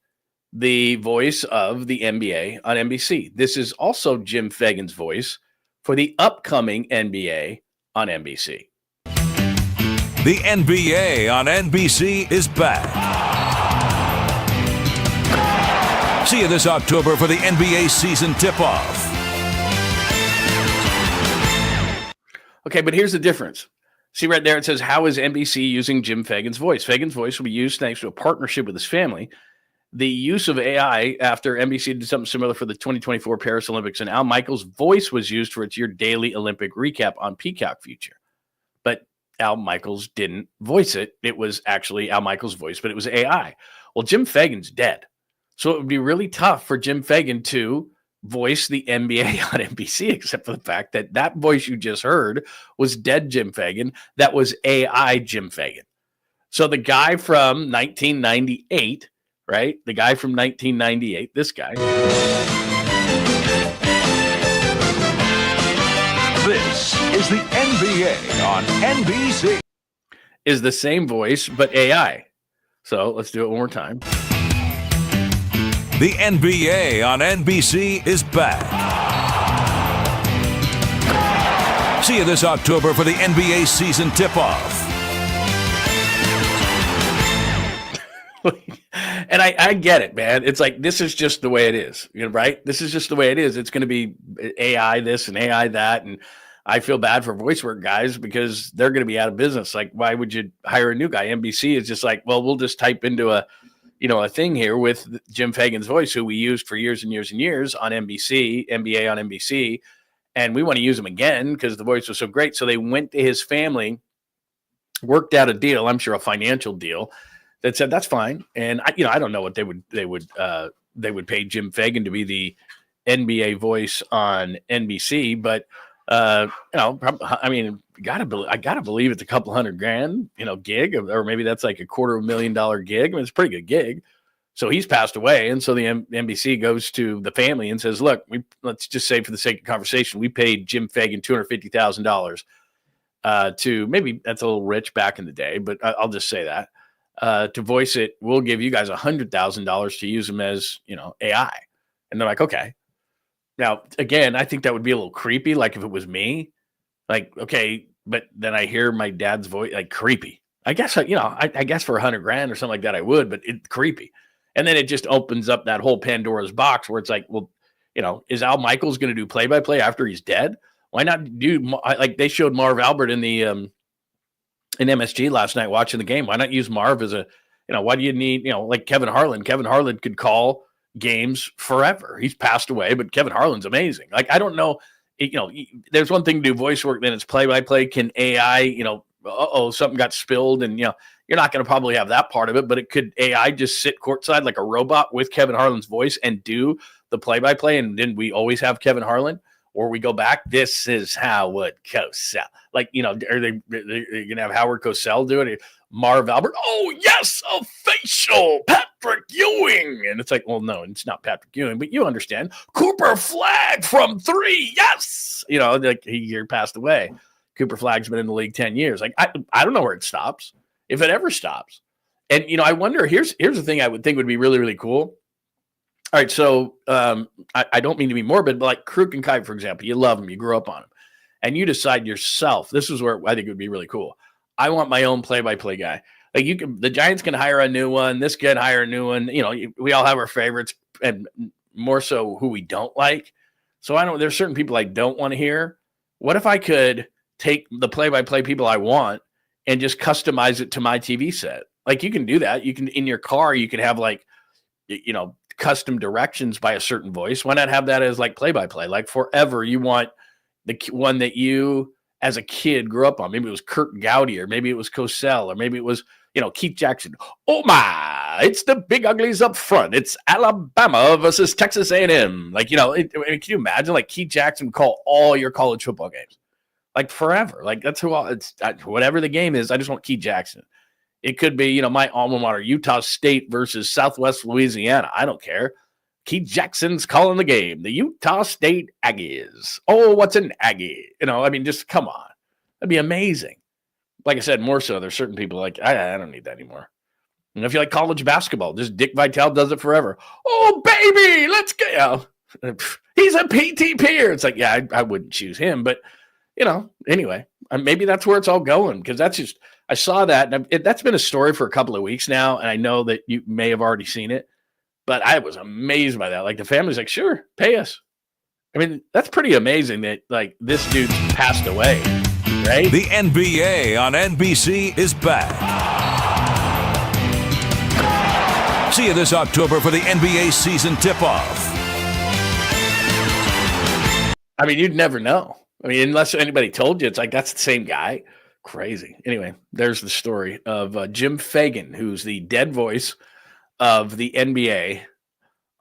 the voice of the NBA on NBC. This is also Jim Fagan's voice for the upcoming NBA on NBC. The NBA on NBC is back. See you this October for the NBA season tip-off. Okay, but here's the difference. See right there, it says, how is NBC using Jim Fagan's voice? Fagan's voice will be used thanks to a partnership with his family. The use of AI after NBC did something similar for the 2024 Paris Olympics, and Al Michaels' voice was used for its year daily Olympic recap on Peacock Future. But Al Michaels didn't voice it. It was actually Al Michaels' voice, but it was AI. Well, Jim Fagan's dead. So it would be really tough for Jim Fagan to voice the NBA on NBC, except for the fact that that voice you just heard was dead Jim Fagan. That was AI Jim Fagan. So the guy from 1998, right? The guy from 1998, this guy. This is the NBA on NBC. Is the same voice, but AI. So let's do it one more time. The NBA on NBC is back. See you this October for the NBA season tip-off. And I get it, man. It's like, this is just the way it is, right? This is just the way it is. It's going to be AI this and AI that. And I feel bad for voice work guys because they're going to be out of business. Like, why would you hire a new guy? NBC is just like, well, we'll just type into a thing here with Jim Fagan's voice, who we used for years and years and years on NBC, NBA on NBC. And we want to use him again because the voice was so great. So they went to his family, worked out a deal, I'm sure a financial deal, that said that's fine. And I don't know what they would pay Jim Fagan to be the NBA voice on NBC, but I gotta believe it's a couple $100,000, gig, or maybe that's like a $250,000 gig. I mean, it's a pretty good gig. So he's passed away, and so the NBC goes to the family and says, "Look, let's just say for the sake of conversation, we paid Jim Fagan $250,000 to maybe that's a little rich back in the day, but I'll just say that." To voice it, we'll give you guys $100,000 to use them as, AI. And they're like, okay. Now, again, I think that would be a little creepy. Like if it was me, like, okay, but then I hear my dad's voice, like creepy. I guess, I guess for $100,000 or something like that, I would, but it's creepy. And then it just opens up that whole Pandora's box where it's like, well, is Al Michaels going to do play-by-play after he's dead? Why not do, like they showed Marv Albert in the, in MSG last night watching the game. Why not use Marv as a, why do you need, like Kevin Harlan? Kevin Harlan could call games forever. He's passed away, but Kevin Harlan's amazing. Like, I don't know, there's one thing to do voice work, then it's play-by-play. Can AI, something got spilled and, you're not going to probably have that part of it, but it could AI just sit courtside like a robot with Kevin Harlan's voice and do the play-by-play. And then we always have Kevin Harlan. Or we go back, this is Howard Cosell. Like, are they going to have Howard Cosell do it? Marv Albert, oh, yes, a facial, Patrick Ewing. And it's like, well, no, it's not Patrick Ewing, but you understand. Cooper Flagg from 3, yes. Like he passed away. Cooper Flagg's been in the league 10 years. Like, I don't know where it stops, if it ever stops. And, I wonder, here's the thing I would think would be really, really cool. All right, so I don't mean to be morbid, but like Kruk and Kite, for example, you love them, you grew up on them, and you decide yourself, this is where I think it would be really cool. I want my own play-by-play guy. Like the Giants can hire a new one, this can hire a new one. We all have our favorites, and more so who we don't like. So there's certain people I don't want to hear. What if I could take the play-by-play people I want and just customize it to my TV set? Like you can do that. You can, in your car, you can have like, custom directions by a certain voice. Why not have that as like play-by-play? Like forever, you want the one that you as a kid grew up on. Maybe it was Kurt Gowdy, or maybe it was Cosell, or maybe it was, Keith Jackson. Oh my, it's the big uglies up front. It's Alabama versus Texas A&M. Like, can you imagine like Keith Jackson call all your college football games? Like forever. Like that's whatever the game is. I just want Keith Jackson. It could be, my alma mater, Utah State versus Southwest Louisiana. I don't care. Keith Jackson's calling the game. The Utah State Aggies. Oh, what's an Aggie? Just come on. That'd be amazing. Like I said, more so, there's certain people like, I don't need that anymore. If you like college basketball, just Dick Vitale does it forever. Oh, baby, let's go. He's a PTPer. It's like, yeah, I wouldn't choose him. But, anyway, maybe that's where it's all going, because that's just – I saw that, and that's been a story for a couple of weeks now, and I know that you may have already seen it, but I was amazed by that. Like, the family's like, sure, pay us. That's pretty amazing that, like, this dude passed away, right? The NBA on NBC is back. See you this October for the NBA season tip-off. You'd never know. Unless anybody told you, it's like, that's the same guy. Crazy. Anyway, there's the story of Jim Fagan, who's the dead voice of the NBA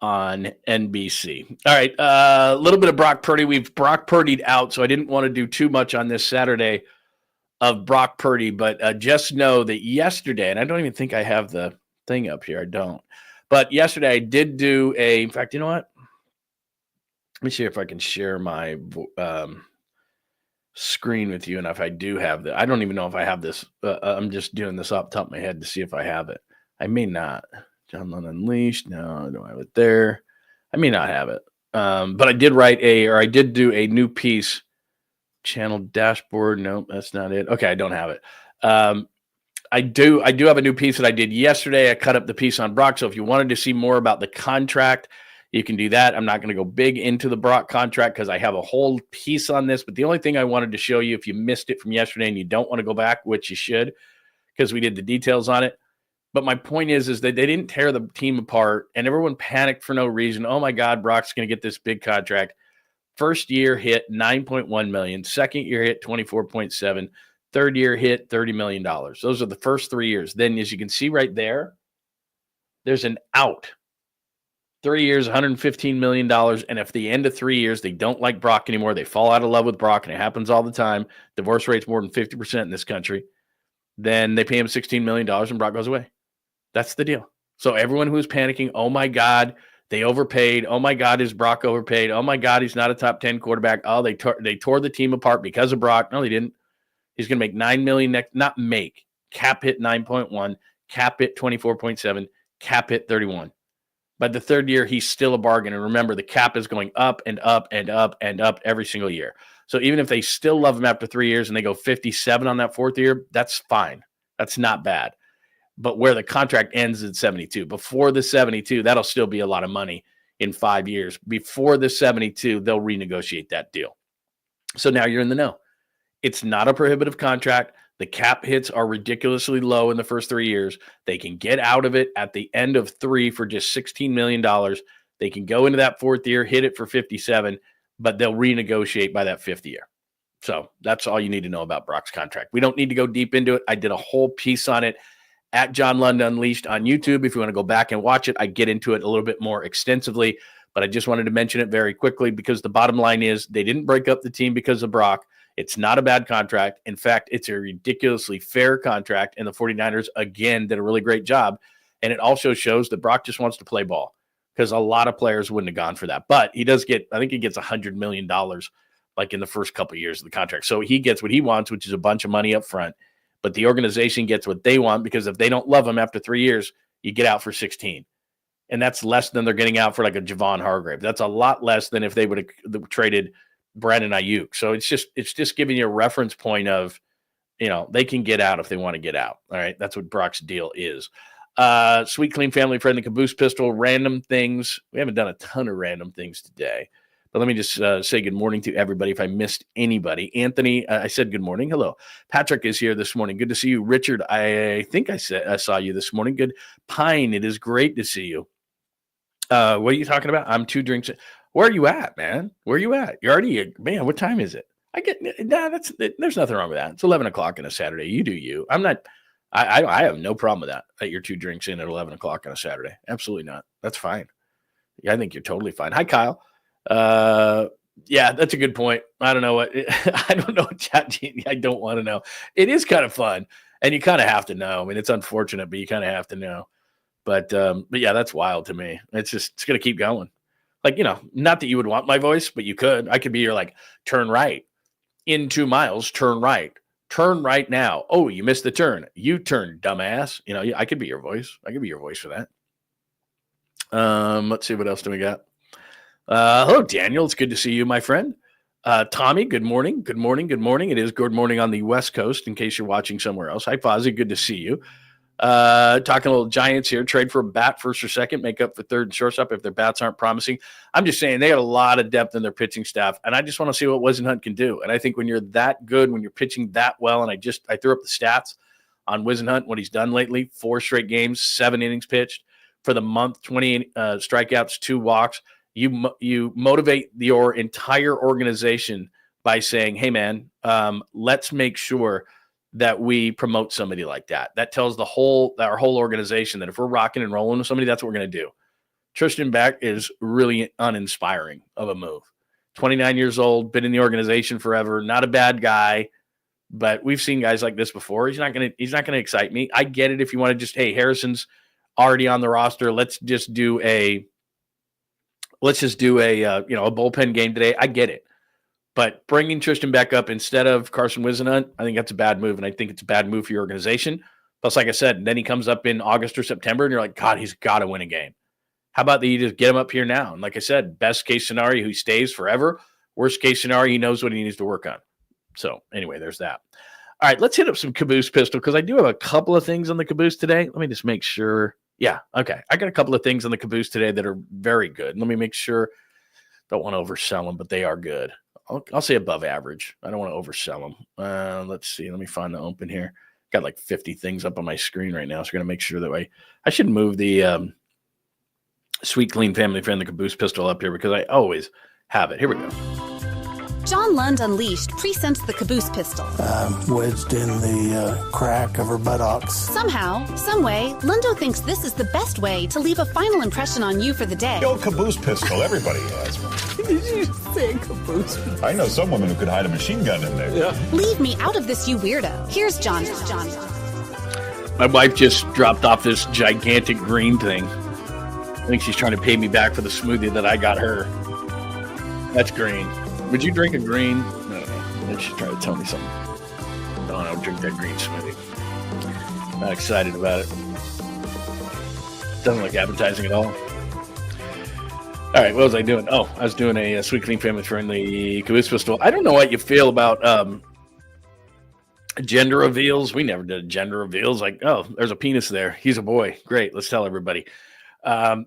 on NBC. All right, a little bit of Brock Purdy. We've Brock Purdy'd out, so I didn't want to do too much on this Saturday of Brock Purdy, but just know that yesterday, and I don't even think I have the thing up here. I don't. But yesterday I did do in fact, you know what? Let me see if I can share my screen with you, and if I do have I don't even know if I have this. I'm just doing this off the top of my head to see if I have it. I may not. John Lund Unleashed. No, I don't have it there. I may not have it. But I did do a new piece. Channel dashboard. Nope, that's not it. Okay, I don't have it. I do have a new piece that I did yesterday. I cut up the piece on Brock. So if you wanted to see more about the contract, you can do that. I'm not going to go big into the Brock contract because I have a whole piece on this. But the only thing I wanted to show you, if you missed it from yesterday and you don't want to go back, which you should, because we did the details on it. But my point is that they didn't tear the team apart, and everyone panicked for no reason. Oh my God, Brock's going to get this big contract. First year hit $9.1 million. Second year hit $24.7. Third year hit $30 million. Those are the first 3 years. Then, as you can see right there, there's an out. 3 years, $115 million. And if the end of 3 years, they don't like Brock anymore, they fall out of love with Brock, and it happens all the time. Divorce rate's more than 50% in this country. Then they pay him $16 million and Brock goes away. That's the deal. So everyone who's panicking, oh my God, they overpaid. Oh my God, is Brock overpaid? Oh my God, he's not a top 10 quarterback. Oh, they tore the team apart because of Brock. No, they didn't. He's going to make $9 million next, not make. Cap hit 9.1, cap hit 24.7, cap hit 31. By the third year, he's still a bargain. And remember, the cap is going up and up and up and up every single year. So even if they still love him after 3 years and they go 57 on that fourth year, that's fine. That's not bad. But where the contract ends at 72, before the 72, that'll still be a lot of money in 5 years. Before the 72, they'll renegotiate that deal. So now you're in the know. It's not a prohibitive contract. The cap hits are ridiculously low in the first 3 years. They can get out of it at the end of 3 for just $16 million. They can go into that fourth year, hit it for 57, but they'll renegotiate by that fifth year. So that's all you need to know about Brock's contract. We don't need to go deep into it. I did a whole piece on it at John Lund Unleashed on YouTube. If you want to go back and watch it, I get into it a little bit more extensively, but I just wanted to mention it very quickly because the bottom line is they didn't break up the team because of Brock. It's not a bad contract. In fact, it's a ridiculously fair contract, and the 49ers, again, did a really great job. And it also shows that Brock just wants to play ball because a lot of players wouldn't have gone for that. But he does get, I think he gets $100 million like in the first couple of years of the contract. So he gets what he wants, which is a bunch of money up front. But the organization gets what they want because if they don't love him after 3 years, you get out for 16. And that's less than they're getting out for like a Javon Hargrave. That's a lot less than if they would have traded Brandon Ayuk. So it's just giving you a reference point of, they can get out if they want to get out. All right. That's what Brock's deal is. Sweet, clean family friend, the Caboose Pistol, random things. We haven't done a ton of random things today. But let me just say good morning to everybody if I missed anybody. Anthony, I said good morning. Hello. Patrick is here this morning. Good to see you. Richard, I think I saw you this morning. Good. Pine, it is great to see you. What are you talking about? I'm 2 drinks. Where are you at, man? Where are you at? You're already, man, what time is it? There's nothing wrong with that. It's 11 o'clock on a Saturday. You do you. I have no problem with that you're 2 drinks in at 11 o'clock on a Saturday. Absolutely not. That's fine. Yeah, I think you're totally fine. Hi, Kyle. Yeah, that's a good point. I don't know what ChatGPT. I don't want to know. It is kind of fun, and you kind of have to know. I mean, it's unfortunate, but you kind of have to know. But yeah, that's wild to me. It's going to keep going. Like, not that you would want my voice, but you could. I could be your turn right in 2 miles, turn right now. Oh, you missed the turn. You turn, dumbass. I could be your voice. I could be your voice for that. Let's see, what else do we got? Hello, Daniel. It's good to see you, my friend. Tommy, good morning. Good morning. Good morning. It is good morning on the West Coast in case you're watching somewhere else. Hi, Fozzie. Good to see you. Talking a little Giants here. Trade for a bat first or second. Make up for third and shortstop if their bats aren't promising. I'm just saying they got a lot of depth in their pitching staff, and I just want to see what Wisenhunt can do. And I think when you're that good, when you're pitching that well, and I threw up the stats on Wisenhunt, what he's done lately, 4 straight games, 7 innings pitched for the month, 20 strikeouts, 2 walks. You motivate your entire organization by saying, hey, man, let's make sure that we promote somebody like that. That tells our whole organization that if we're rocking and rolling with somebody, that's what we're going to do. Tristan Beck is really uninspiring of a move. 29 years old, been in the organization forever, not a bad guy, but we've seen guys like this before. He's not going to excite me. I get it if you want to just, hey, Harrison's already on the roster. Let's just do a bullpen game today. I get it. But bringing Tristan Beck up instead of Carson Wisenhunt, I think that's a bad move, and I think it's a bad move for your organization. Plus, like I said, then he comes up in August or September, and you're like, God, he's got to win a game. How about that you just get him up here now? And like I said, best case scenario, he stays forever. Worst case scenario, he knows what he needs to work on. So anyway, there's that. All right, let's hit up some Caboose Pistol because I do have a couple of things on the Caboose today. Let me just make sure. Yeah, okay. I got a couple of things on the Caboose today that are very good. Let me make sure. Don't want to oversell them, but they are good. I'll say above average. I don't want to oversell them. Let's see. Let me find the open here. Got like 50 things up on my screen right now, so we're going to make sure that I should move the Sweet, Clean, Family-Friendly Caboose Pistol up here because I always have it. Here we go. John Lund Unleashed presents the Caboose Pistol. Wedged in the crack of her buttocks. Somehow, someway, Lundo thinks this is the best way to leave a final impression on you for the day. The old Caboose Pistol, everybody has one. Did you say caboose? I know some women who could hide a machine gun in there. Yeah. Leave me out of this, you weirdo. Here's John. My wife just dropped off this gigantic green thing. I think she's trying to pay me back for the smoothie that I got her. That's green. Would you drink a green? No. I think she's trying to tell me something. No, I don't drink that green smoothie. Not excited about it. Doesn't look appetizing at all. All right, what was I doing? Oh, I was doing a Sweet, Clean, Family-Friendly Caboose Pistol. I don't know what you feel about gender reveals. We never did gender reveals. Like, oh, there's a penis there. He's a boy. Great. Let's tell everybody. I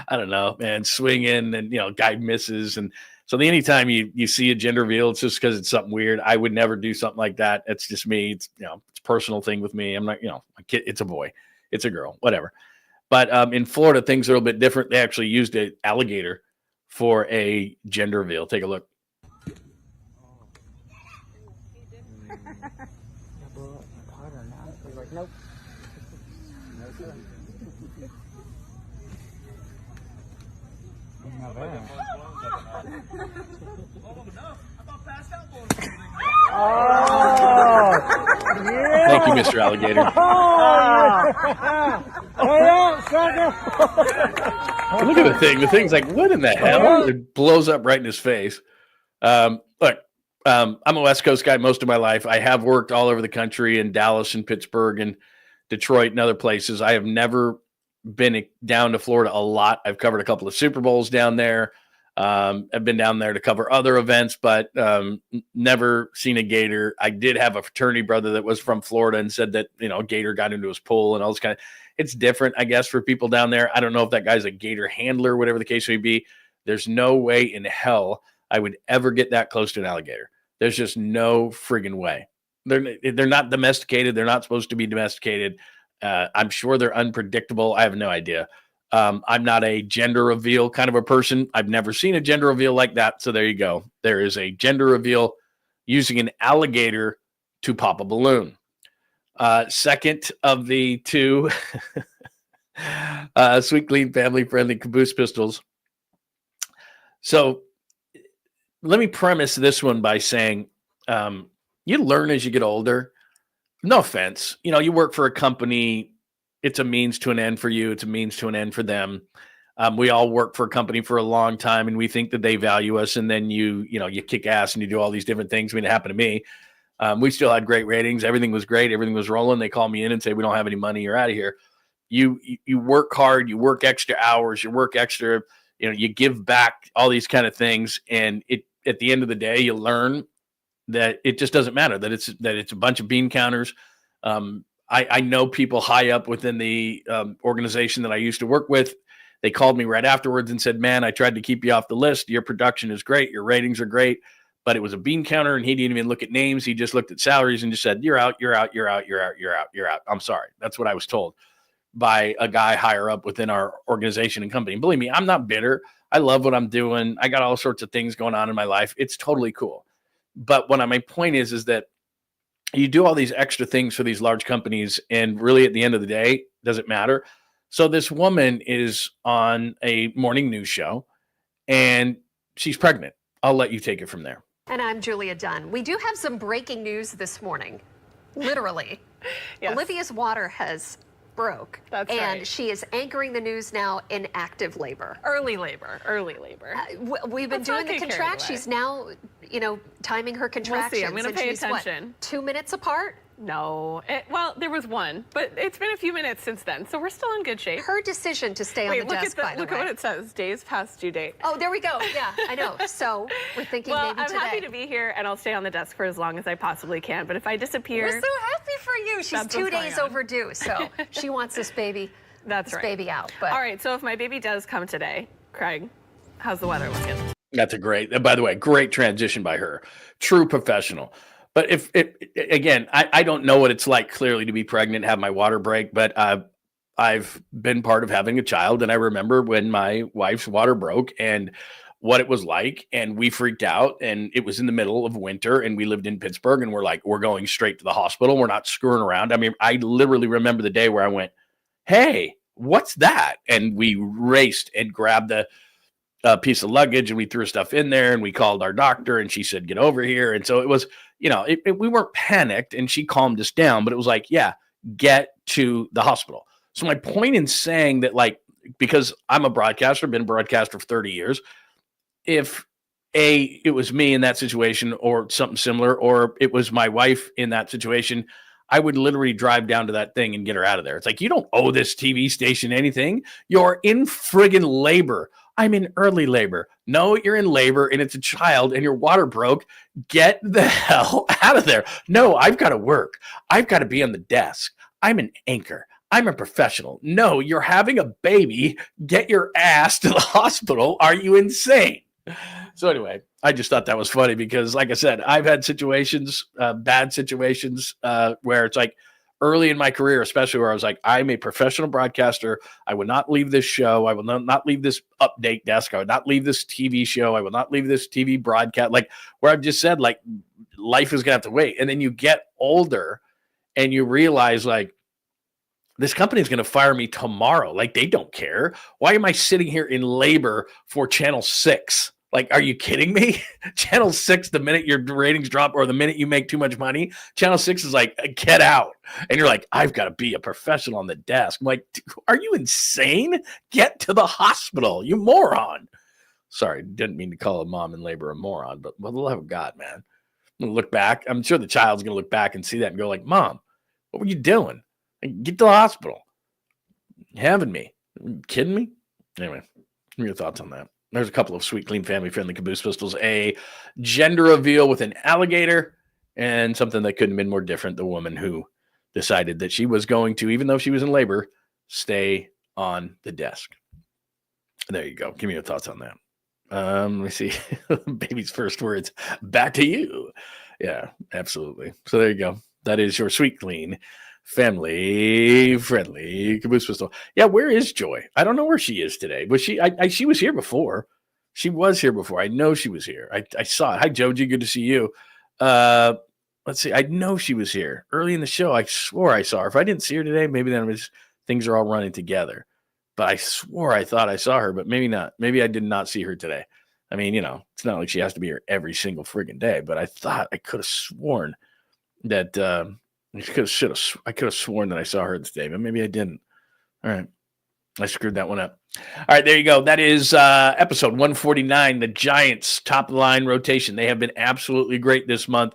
don't know, man. Swinging and, guy misses. And so anytime you see a gender reveal, it's just because it's something weird. I would never do something like that. It's just me. It's, it's a personal thing with me. I'm not, a kid. It's a boy. It's a girl, whatever. But in Florida, things are a little bit different. They actually used an alligator for a gender reveal. Take a look. Nope. Thank you, Mr. Alligator. Look at the thing. The thing's like, what in the hell? It blows up right in his face. Look, I'm a West Coast guy most of my life. I have worked all over the country in Dallas and Pittsburgh and Detroit and other places. I have never been down to Florida a lot. I've covered a couple of Super Bowls down there. I've been down there to cover other events, but never seen a gator. I did have a fraternity brother that was from Florida and said that, a gator got into his pool and all this kind of, it's different, I guess, for people down there. I don't know if that guy's a gator handler, whatever the case may be. There's no way in hell I would ever get that close to an alligator. There's just no friggin' way. They're not domesticated. They're not supposed to be domesticated. I'm sure they're unpredictable. I have no idea. I'm not a gender reveal kind of a person. I've never seen a gender reveal like that. So there you go. There is a gender reveal using an alligator to pop a balloon. Second of the two Sweet, Clean, Family-Friendly Caboose Pistols. So let me premise this one by saying you learn as you get older. No offense. You work for a company. It's a means to an end for you. It's a means to an end for them. We all work for a company for a long time, and we think that they value us. And then you kick ass and you do all these different things. I mean, it happened to me. We still had great ratings. Everything was great. Everything was rolling. They call me in and say, we don't have any money. You're out of here. You work hard. You work extra hours. You work extra, you give back, all these kind of things. And at the end of the day, you learn that it just doesn't matter, that it's a bunch of bean counters. I know people high up within the organization that I used to work with. They called me right afterwards and said, man, I tried to keep you off the list. Your production is great. Your ratings are great. But it was a bean counter, and he didn't even look at names. He just looked at salaries and just said, you're out, you're out, you're out, you're out, you're out, you're out. I'm sorry. That's what I was told by a guy higher up within our organization and company. And believe me, I'm not bitter. I love what I'm doing. I got all sorts of things going on in my life. It's totally cool. But my point is that you do all these extra things for these large companies, and really at the end of the day, does it matter? So this woman is on a morning news show, and she's pregnant. I'll let you take it from there. And I'm Julia Dunn. We do have some breaking news this morning. Literally. Yes. Olivia's water has broke. That's and right. she is anchoring the news now in active labor. Early labor. We've been Let's doing not the get carried contractions. away. She's now, timing her contractions. I'm going to and pay she's, attention. 2 minutes apart? No. Well, there was one, but it's been a few minutes since then, so we're still in good shape. Her decision to stay on the desk, by the way. Look at what it says. Days past due date. Oh, there we go. Yeah, I know. So we're thinking maybe today. I'm happy to be here, and I'll stay on the desk for as long as I possibly can. But if I disappear... We're so happy for you. She's 2 days overdue, so she wants this baby, baby out. But. All right, so if my baby does come today, Craig, how's the weather looking? That's a great, by the way, great transition by her. True professional. But again, I don't know what it's like clearly to be pregnant, have my water break, but I've been part of having a child. And I remember when my wife's water broke and what it was like. And we freaked out, and it was in the middle of winter, and we lived in Pittsburgh, and we're going straight to the hospital. We're not screwing around. I mean, I literally remember the day where I went, hey, what's that? And we raced and grabbed the piece of luggage, and we threw stuff in there, and we called our doctor, and she said, get over here. And so it was, we weren't panicked, and she calmed us down, but it was like, yeah, get to the hospital. So my point in saying that, like, because I'm a broadcaster, been a broadcaster for 30 years, if it was me in that situation or something similar, or it was my wife in that situation, I would literally drive down to that thing and get her out of there. It's like, you don't owe this TV station anything. You're in friggin' labor. I'm in early labor. No, you're in labor, and it's a child, and your water broke. Get the hell out of there. No, I've got to work. I've got to be on the desk. I'm an anchor. I'm a professional. No, you're having a baby. Get your ass to the hospital. Are you insane? So anyway, I just thought that was funny because, like I said, I've had situations, bad situations, where it's like, early in my career, especially, where I was like, I'm a professional broadcaster. I would not leave this show. I will not leave this update desk. I would not leave this TV show. I will not leave this TV broadcast. Like, where I've just said, like, life is going to have to wait. And then you get older and you realize, like, this company is going to fire me tomorrow. Like, they don't care. Why am I sitting here in labor for Channel 6? Like, are you kidding me? Channel 6, the minute your ratings drop or the minute you make too much money, Channel 6 is like, get out. And you're like, I've got to be a professional on the desk. I'm like, are you insane? Get to the hospital, you moron. Sorry, didn't mean to call a mom in labor a moron, but for the love of God, man. I'm going to look back. I'm sure the child's going to look back and see that and go like, Mom, what were you doing? Get to the hospital. You having me? Are you kidding me? Anyway, what are your thoughts on that? There's a couple of sweet, clean, family-friendly caboose pistols. A gender reveal with an alligator, and something that couldn't have been more different. The woman who decided that she was going to, even though she was in labor, stay on the desk. There you go. Give me your thoughts on that. Let me see. Baby's first words. Back to you. Yeah, absolutely. So there you go. That is your sweet, clean, family-friendly caboose pistol. Yeah, where is Joy? I don't know where she is today. Was she? She was here before. She was here before. I know she was here. I saw it. Hi, Joji. Good to see you. Let's see. I know she was here early in the show. I swore I saw her. If I didn't see her today, maybe then things are all running together. But I swore I thought I saw her, but maybe not. Maybe I did not see her today. I mean, it's not like she has to be here every single friggin' day. But I thought I could have sworn that. I could have sworn that I saw her today, but maybe I didn't. All right. I screwed that one up. All right, there you go. That is episode 149, the Giants top-line rotation. They have been absolutely great this month,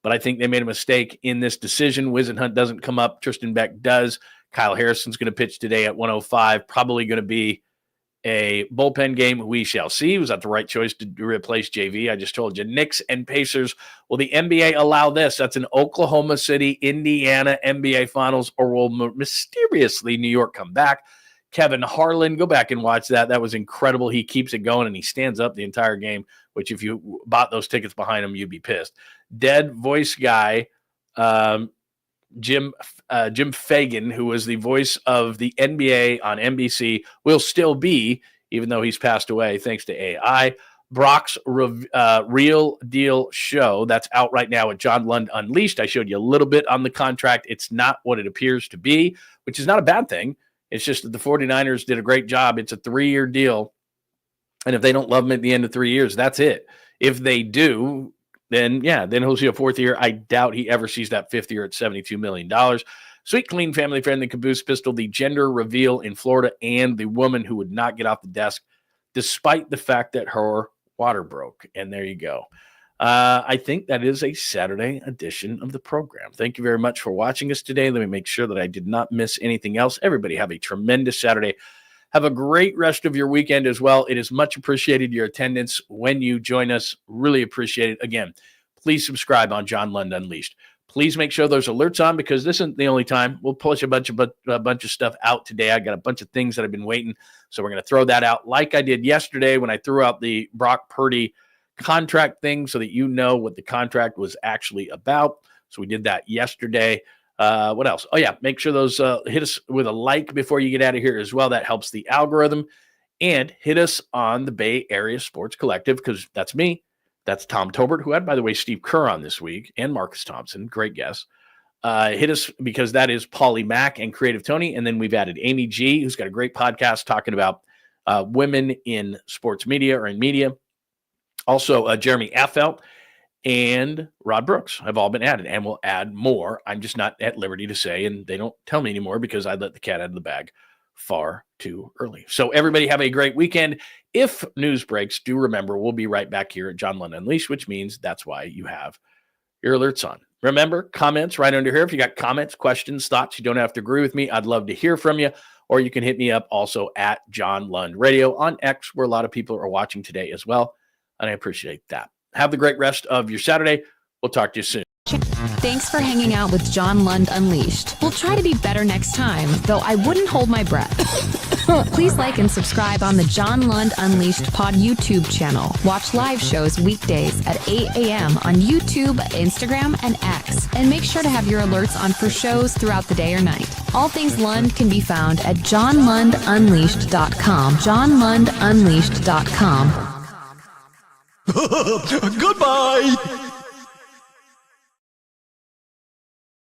but I think they made a mistake in this decision. Wisenhunt doesn't come up. Tristan Beck does. Kyle Harrison's going to pitch today at 105. Probably going to be a bullpen game. We shall see. Was that the right choice to replace JV? I just told you. Knicks and Pacers. Will the NBA allow this? That's an Oklahoma City, Indiana NBA Finals, or will mysteriously New York come back? Kevin Harlan, go back and watch that. That was incredible. He keeps it going, and he stands up the entire game, which if you bought those tickets behind him, you'd be pissed. Dead voice guy, Jim Fagan, who was the voice of the NBA on NBC, will still be, even though he's passed away thanks to AI. Brock's Real Deal show, that's out right now at John Lund Unleashed. I showed you a little bit on the contract. It's not what it appears to be, which is not a bad thing. It's just that the 49ers did a great job. It's a 3-year deal. And if they don't love him at the end of 3 years, that's it. If they do, then he'll see a 4th year. I doubt he ever sees that 5th year at $72 million. Sweet, clean, family-friendly caboose pistol, the gender reveal in Florida, and the woman who would not get off the desk despite the fact that her water broke. And there you go. I think that is a Saturday edition of the program. Thank you very much for watching us today. Let me make sure that I did not miss anything else. Everybody have a tremendous Saturday. Have a great rest of your weekend as well. It is much appreciated, your attendance when you join us. Really appreciate it. Again, please subscribe on John Lund Unleashed. Please make sure those alerts on, because this isn't the only time. We'll push a bunch of stuff out today. I got a bunch of things that I've been waiting, so we're going to throw that out like I did yesterday when I threw out the Brock Purdy contract thing, so that you know what the contract was actually about. So we did that yesterday. What else? Oh, yeah. Make sure those hit us with a like before you get out of here as well. That helps the algorithm. And hit us on the Bay Area Sports Collective, because that's me. That's Tom Tobert, who had, by the way, Steve Kerr on this week, and Marcus Thompson. Great guess. Hit us, because that is Paulie Mack and Creative Tony. And then we've added Amy G, who's got a great podcast talking about women in sports media or in media. Also, Jeremy Affelt and Rod Brooks have all been added, and we'll add more. I'm just not at liberty to say, and they don't tell me anymore, because I let the cat out of the bag far too early. So everybody have a great weekend. If news breaks, do remember, we'll be right back here at John Lund Unleashed, which means that's why you have your alerts on. Remember, comments right under here. If you got comments, questions, thoughts, you don't have to agree with me. I'd love to hear from you. Or you can hit me up also at John Lund Radio on X, where a lot of people are watching today as well. And I appreciate that. Have the great rest of your Saturday. We'll talk to you soon. Thanks for hanging out with John Lund Unleashed. We'll try to be better next time, though I wouldn't hold my breath. Please like and subscribe on the John Lund Unleashed Pod YouTube channel. Watch live shows weekdays at 8 a.m. on YouTube, Instagram, and X. And make sure to have your alerts on for shows throughout the day or night. All things Lund can be found at johnlundunleashed.com. johnlundunleashed.com. Goodbye!